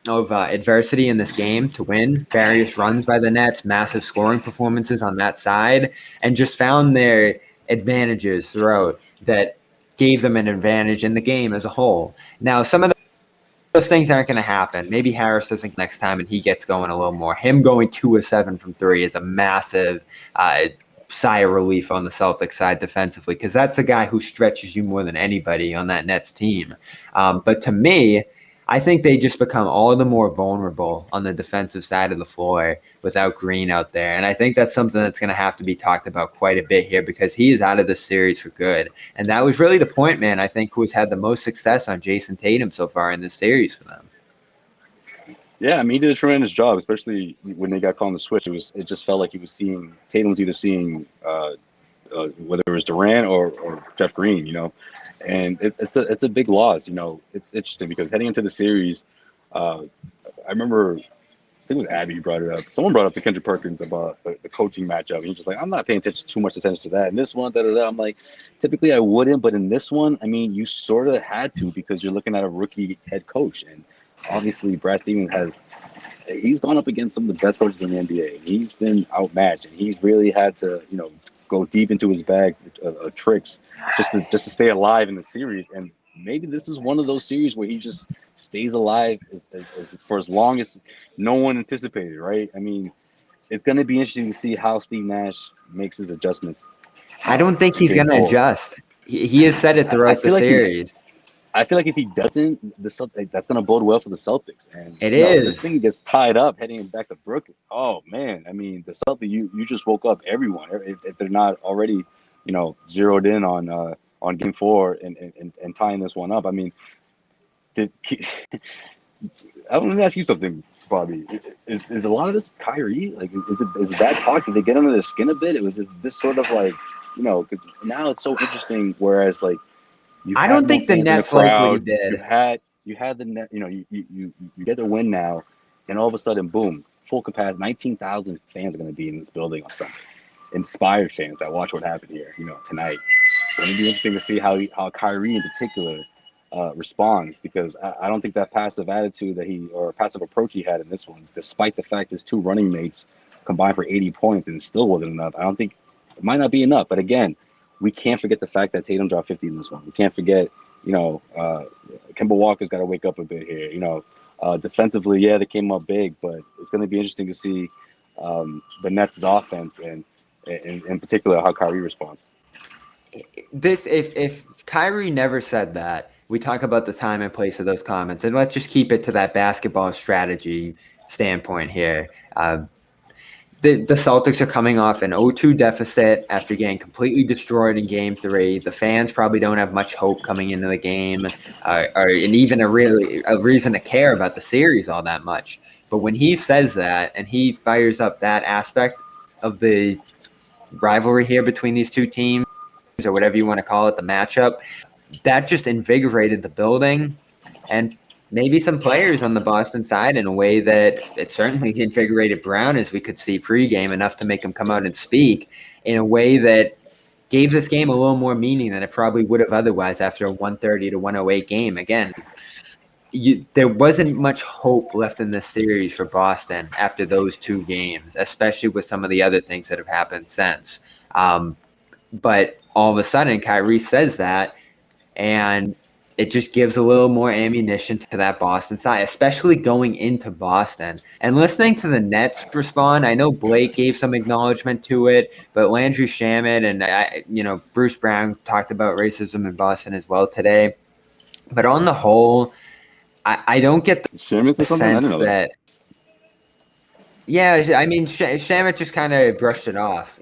[SPEAKER 2] of adversity in this game to win, various runs by the Nets, massive scoring performances on that side, and just found their advantages throughout that gave them an advantage in the game as a whole. Now, some of those things aren't going to happen. Maybe Harris doesn't next time and he gets going a little more. Him going 2 of 7 from 3 is a massive sigh of relief on the Celtics side defensively because that's a guy who stretches you more than anybody on that Nets team. But to me, I think they just become all the more vulnerable on the defensive side of the floor without Green out there. And I think that's something that's going to have to be talked about quite a bit here because he is out of this series for good. And that was really the point man, I think, who's had the most success on Jason Tatum so far in this series for them.
[SPEAKER 4] Yeah, I mean, he did a tremendous job, especially when they got called on the switch. It just felt like he was seeing – Tatum was either seeing whether it was Durant or Jeff Green, and it's a big loss. It's interesting because heading into the series, I remember, I think it was Abby who brought it up. Someone brought up to Kendrick Perkins about the coaching matchup. And he's just like, I'm not paying too much attention to that. And this one, I'm like, typically I wouldn't, but in this one, I mean, you sort of had to because you're looking at a rookie head coach, and obviously Brad Stevens he's gone up against some of the best coaches in the NBA. And he's been outmatched, and he's really had to, go deep into his bag of tricks just to stay alive in the series. And maybe this is one of those series where he just stays alive for as long as no one anticipated, right? I mean, it's going to be interesting to see how Steve Nash makes his adjustments.
[SPEAKER 2] I don't think he's going to adjust. He has said it throughout the series.
[SPEAKER 4] I feel like if he doesn't, that's going to bode well for the Celtics. And
[SPEAKER 2] it is.
[SPEAKER 4] This thing gets tied up heading back to Brooklyn. Oh man, I mean, the Celtics, you just woke up everyone if they're not already, zeroed in on Game 4 and tying this one up. I mean, let me ask you something, Bobby. Is a lot of this Kyrie? Like, is it that talk? Did they get under their skin a bit? It was this sort of like, because now it's so interesting. Whereas like.
[SPEAKER 2] I don't think the Nets like what he did.
[SPEAKER 4] You had the net, you get the win now, and all of a sudden, boom, full capacity, 19,000 fans are going to be in this building on Sunday. Inspired fans that watch what happened here, tonight. So it'll be interesting to see how Kyrie in particular responds, because I don't think that passive attitude or passive approach he had in this one, despite the fact his two running mates combined for 80 points and it still wasn't enough. I don't think it might not be enough, but again, we can't forget the fact that Tatum dropped 50 in this one. We can't forget, Kemba Walker's got to wake up a bit here. Defensively, yeah, they came up big, but it's going to be interesting to see the Nets' offense and in particular how Kyrie responds.
[SPEAKER 2] If Kyrie never said that, we talk about the time and place of those comments, and let's just keep it to that basketball strategy standpoint here. The Celtics are coming off an 0-2 deficit after getting completely destroyed in Game 3. The fans probably don't have much hope coming into the game, and even a reason to care about the series all that much. But when he says that and he fires up that aspect of the rivalry here between these two teams, or whatever you want to call it, the matchup, that just invigorated the building and maybe some players on the Boston side in a way that it certainly invigorated Brown, as we could see pregame, enough to make him come out and speak in a way that gave this game a little more meaning than it probably would have otherwise after a 130 to 108 game. Again, there wasn't much hope left in this series for Boston after those two games, especially with some of the other things that have happened since. But all of a sudden, Kyrie says that, and it just gives a little more ammunition to that Boston side, especially going into Boston. And listening to the Nets respond, I know Blake gave some acknowledgement to it, but Landry Shamet and Bruce Brown talked about racism in Boston as well today. But on the whole, I don't get the sense that. Yeah, I mean, Shamet just kind of brushed it off,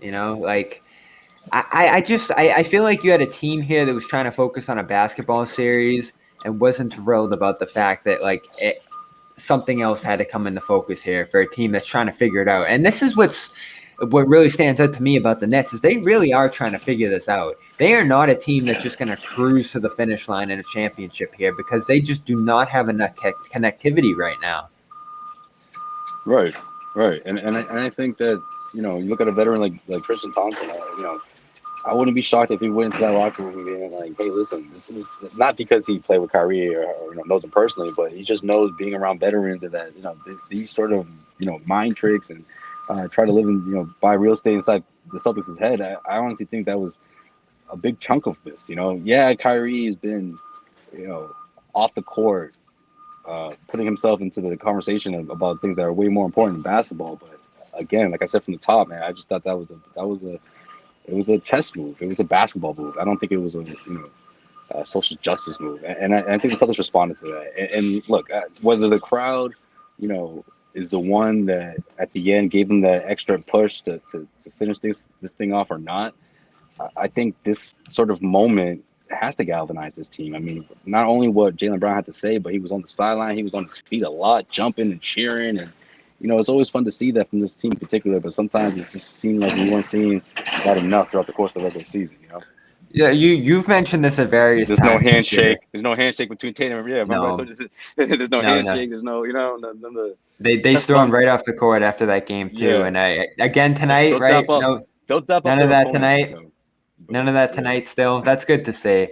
[SPEAKER 2] I feel like you had a team here that was trying to focus on a basketball series and wasn't thrilled about the fact that something else had to come into focus here for a team that's trying to figure it out. And this is what really stands out to me about the Nets is they really are trying to figure this out. They are not a team that's just going to cruise to the finish line in a championship here because they just do not have enough connectivity right now.
[SPEAKER 4] Right. And I think that, you look at a veteran like Tristan Thompson, I wouldn't be shocked if he went into that locker room being like, hey, listen, this is not because he played with Kyrie or knows him personally, but he just knows being around veterans and that, these sort of, mind tricks and try to live in, buy real estate inside the Celtics' head. I honestly think that was a big chunk of this, Yeah, Kyrie's been, off the court, putting himself into the conversation about things that are way more important than basketball. But again, like I said from the top, man, I just thought it was a chess move. It was a basketball move. I don't think it was a social justice move. And I think the Celtics responded to that. And look, whether the crowd, is the one that at the end gave them that extra push to finish this thing off or not, I think this sort of moment has to galvanize this team. I mean, not only what Jaylen Brown had to say, but he was on the sideline. He was on his feet a lot, jumping and cheering. And, it's always fun to see that from this team in particular, but sometimes it just seemed like we weren't seeing that enough throughout the course of the regular season,
[SPEAKER 2] Yeah, you've mentioned this at various times.
[SPEAKER 4] There's no handshake. There's no handshake between Tatum and
[SPEAKER 2] No.
[SPEAKER 4] There's no handshake. There's no, none of the.
[SPEAKER 2] They threw him right off the court after that game too. Yeah. And again tonight, right? None of that tonight. None of that tonight. Still, that's good to see.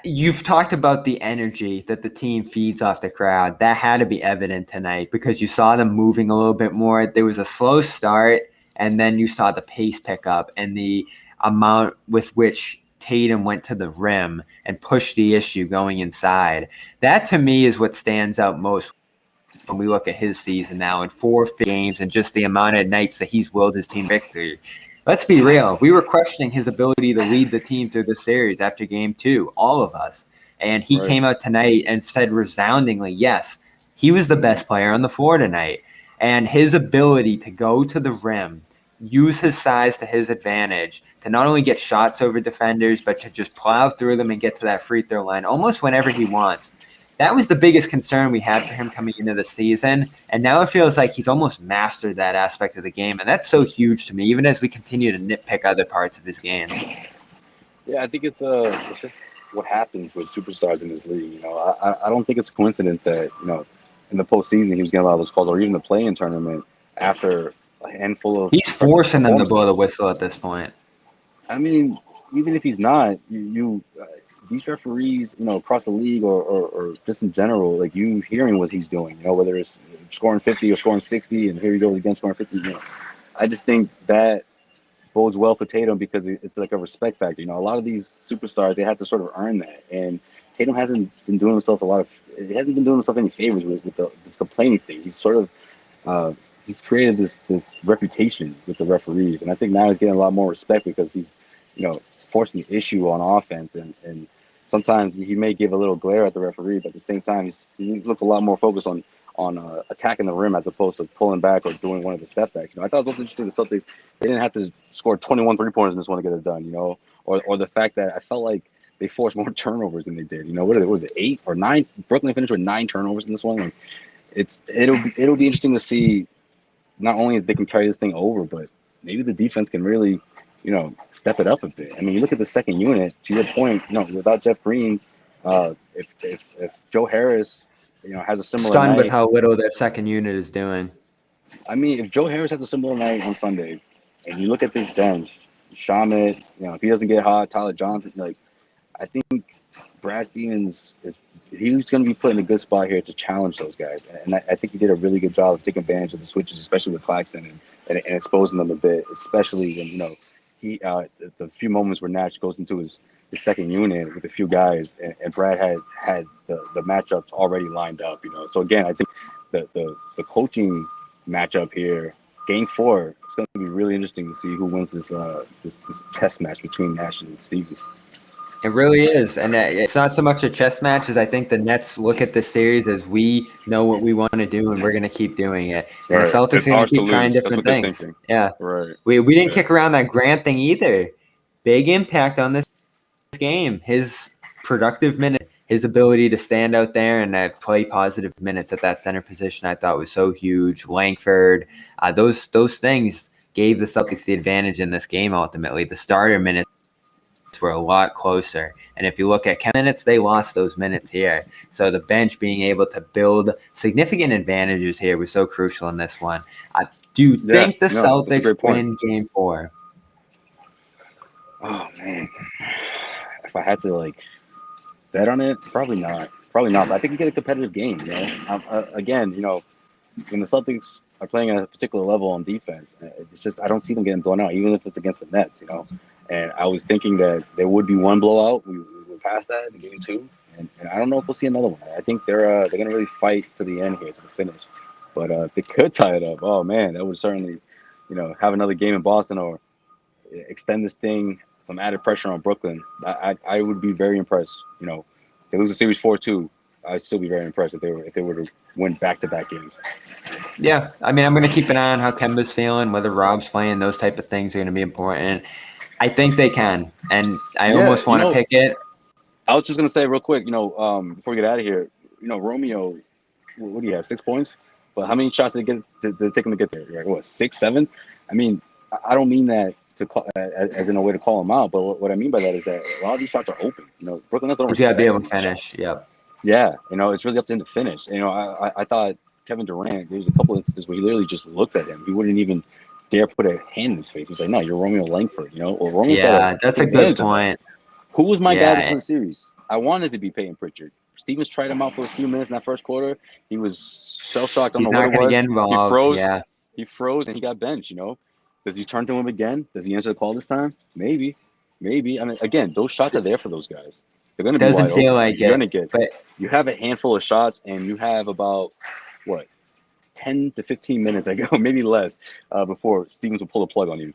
[SPEAKER 2] You've talked about the energy that the team feeds off the crowd. That had to be evident tonight because you saw them moving a little bit more. There was a slow start, and then you saw the pace pick up and the amount with which Tatum went to the rim and pushed the issue going inside. That, to me, is what stands out most when we look at his season now in 4 games and just the amount of nights that he's willed his team victory. Let's be real. We were questioning his ability to lead the team through the series after game 2, all of us. And he came out tonight and said resoundingly, yes, he was the best player on the floor tonight. And his ability to go to the rim, use his size to his advantage, to not only get shots over defenders, but to just plow through them and get to that free throw line almost whenever he wants. That was the biggest concern we had for him coming into the season. And now it feels like he's almost mastered that aspect of the game. And that's so huge to me, even as we continue to nitpick other parts of his game.
[SPEAKER 4] Yeah, I think it's what happens with superstars in this league. You know, I don't think it's a coincidence that, you know, in the postseason he was getting a lot of those calls, or even the play-in tournament after a handful of
[SPEAKER 2] He's
[SPEAKER 4] impressive
[SPEAKER 2] forcing them to blow the
[SPEAKER 4] performances.
[SPEAKER 2] whistle at this point.
[SPEAKER 4] I mean, even if he's not, these referees, you know, across the league or just in general, like you hearing what he's doing, you know, whether it's scoring 50 or scoring 60, and here he goes again scoring 50. You know, I just think that bodes well for Tatum because it's like a respect factor. You know, a lot of these superstars, they have to sort of earn that, and Tatum hasn't been doing himself any favors with this complaining thing. He's sort of he's created this reputation with the referees, and I think now he's getting a lot more respect because he's, you know, forcing the issue on offense, and sometimes he may give a little glare at the referee, but at the same time he looks a lot more focused on attacking the rim as opposed to pulling back or doing one of the step backs. You know, I thought it was interesting the Celtics, they didn't have to score 21 3-pointers in this one to get it done. You know, or the fact that I felt like they forced more turnovers than they did. You know, what was it, 8 or 9? Brooklyn finished with 9 turnovers in this one. Like, it'll be interesting to see not only if they can carry this thing over, but maybe the defense can really, you know, step it up a bit. I mean, you look at the second unit. To your point, you know, without Jeff Green, if Joe Harris, you know, has a similar
[SPEAKER 2] Stunned
[SPEAKER 4] night.
[SPEAKER 2] with how little their second unit is doing.
[SPEAKER 4] I mean, if Joe Harris has a similar night on Sunday, and you look at this bench, Shamit, you know, if he doesn't get hot, Tyler Johnson, like, I think Brad Stevens he's going to be put in a good spot here to challenge those guys, and I think he did a really good job of taking advantage of the switches, especially with Claxton and exposing them a bit, especially when, you know, he the few moments where Nash goes into his second unit with a few guys, and Brad had the matchups already lined up, you know. So again, I think the coaching matchup here, Game 4, it's going to be really interesting to see who wins this test match between Nash and Stevens.
[SPEAKER 2] It really is. And it's not so much a chess match as I think the Nets look at this series as we know what we want to do and we're going to keep doing it. And
[SPEAKER 4] Right.
[SPEAKER 2] the Celtics
[SPEAKER 4] It's
[SPEAKER 2] are going
[SPEAKER 4] ours
[SPEAKER 2] to
[SPEAKER 4] to
[SPEAKER 2] keep trying
[SPEAKER 4] lose. That's
[SPEAKER 2] different
[SPEAKER 4] what they're
[SPEAKER 2] things.
[SPEAKER 4] thinking.
[SPEAKER 2] Yeah.
[SPEAKER 4] Right.
[SPEAKER 2] We didn't kick around that Grant thing either. Big impact on this game. His productive minute, his ability to stand out there and play positive minutes at that center position, I thought was so huge. Langford, those things gave the Celtics the advantage in this game ultimately. The starter minutes were a lot closer. And if you look at minutes, they lost those minutes here. So the bench being able to build significant advantages here was so crucial in this one. I do think the Celtics win Game 4.
[SPEAKER 4] Oh, man. If I had to, like, bet on it, probably not. But I think we get a competitive game, you know. Again, you know, when the Celtics are playing at a particular level on defense, it's just I don't see them getting blown out, even if it's against the Nets, you know. And I was thinking that there would be one blowout. We were past that in Game 2, and I don't know if we'll see another one. I think they're going to really fight to the end here, to the finish. But if they could tie it up, oh man, that would certainly, you know, have another game in Boston or extend this thing, some added pressure on Brooklyn. I would be very impressed. You know, if they lose the series 4-2, I'd still be very impressed if they were to win back-to-back games.
[SPEAKER 2] Yeah, I mean, I'm going to keep an eye on how Kemba's feeling, whether Rob's playing. Those type of things are going to be important. I think they can, and I almost want to pick it.
[SPEAKER 4] I was just going to say real quick, you know, before we get out of here, you know, Romeo, what do you have, 6 points? But how many shots did they take him to get there? Like, what, 6, 7? I mean, I don't mean that to call, as in a way to call him out, but what I mean by that is that a lot of these shots are open. You know, Brooklyn has
[SPEAKER 2] He's got to be able to finish. Yep.
[SPEAKER 4] Yeah, you know, it's really up to him to finish. You know, I thought Kevin Durant, there was a couple instances where he literally just looked at him. He wouldn't even dare put a hand in his face. He's like, no, you're Romeo Langford, you know? Or Romeo
[SPEAKER 2] that's a good point.
[SPEAKER 4] Who was my guy before the series? I wanted to be Peyton Pritchard. Stevens tried him out for a few minutes in that first quarter. He was shell-shocked.
[SPEAKER 2] He's not going to get involved.
[SPEAKER 4] He froze.
[SPEAKER 2] Yeah.
[SPEAKER 4] He froze and he got benched, you know? Does he turn to him again? Does he answer the call this time? Maybe. I mean, again, those shots are there for those guys. They're going to be
[SPEAKER 2] doesn't
[SPEAKER 4] wide
[SPEAKER 2] feel
[SPEAKER 4] open.
[SPEAKER 2] like
[SPEAKER 4] You're
[SPEAKER 2] it.
[SPEAKER 4] Going to get, but you have a handful of shots and you have about, what, 10 to 15 minutes, maybe less, before Stevens will pull the plug on you.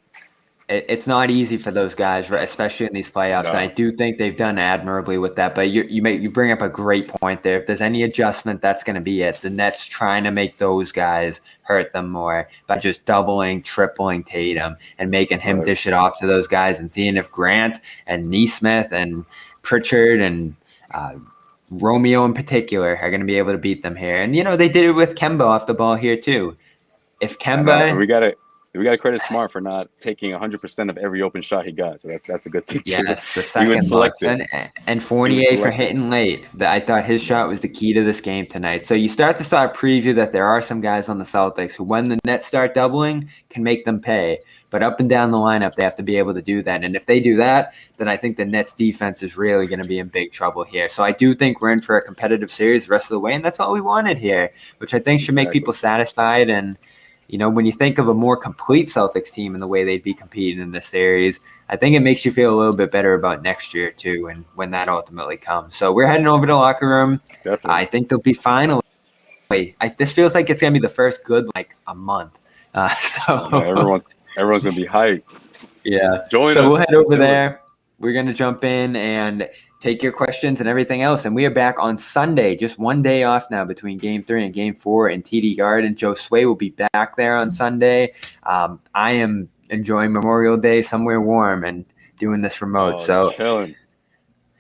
[SPEAKER 2] It's not easy for those guys, right, especially in these playoffs. No. And I do think they've done admirably with that. But you bring up a great point there. If there's any adjustment, that's going to be it. The Nets trying to make those guys hurt them more by just doubling, tripling Tatum and making him dish it off to those guys and seeing if Grant and Nesmith and Pritchard and Romeo in particular are going to be able to beat them here. And, you know, they did it with Kemba off the ball here too. If Kemba
[SPEAKER 4] We got to credit Smart for not taking 100% of every open shot he got. So that's a good thing too.
[SPEAKER 2] Yes, the
[SPEAKER 4] He was
[SPEAKER 2] second looks
[SPEAKER 4] selective.
[SPEAKER 2] and Fournier for
[SPEAKER 4] selective.
[SPEAKER 2] hitting late. I thought his shot was the key to this game tonight. So you start to preview that there are some guys on the Celtics who, when the Nets start doubling, can make them pay. But up and down the lineup, they have to be able to do that. And if they do that, then I think the Nets defense is really going to be in big trouble here. So I do think we're in for a competitive series the rest of the way, and that's all we wanted here, which I think should make people satisfied. And when you think of a more complete Celtics team and the way they'd be competing in this series, I think it makes you feel a little bit better about next year too, and when that ultimately comes. So we're heading over to the locker room.
[SPEAKER 4] Definitely.
[SPEAKER 2] I think they'll be finally. This feels like it's gonna be the first good a month.
[SPEAKER 4] Everyone's gonna be hyped.
[SPEAKER 2] Yeah.
[SPEAKER 4] Join us.
[SPEAKER 2] We'll head over there. We're gonna jump in and take your questions and everything else. And we are back on Sunday, just one day off now between Game 3 and Game 4 in TD Garden. Joe Sway will be back there on Sunday. I am enjoying Memorial Day somewhere warm and doing this remote.
[SPEAKER 4] Chilling.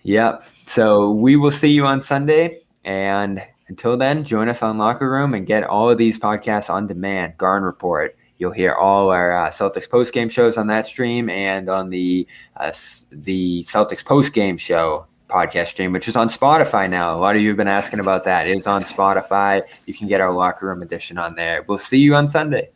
[SPEAKER 2] Yep. So we will see you on Sunday. And until then, join us on Locker Room and get all of these podcasts on demand. Garden Report. You'll hear all our Celtics post-game shows on that stream and on the Celtics post-game show podcast stream, which is on Spotify now. A lot of you have been asking about that. It is on Spotify. You can get our Locker Room edition on there. We'll see you on Sunday.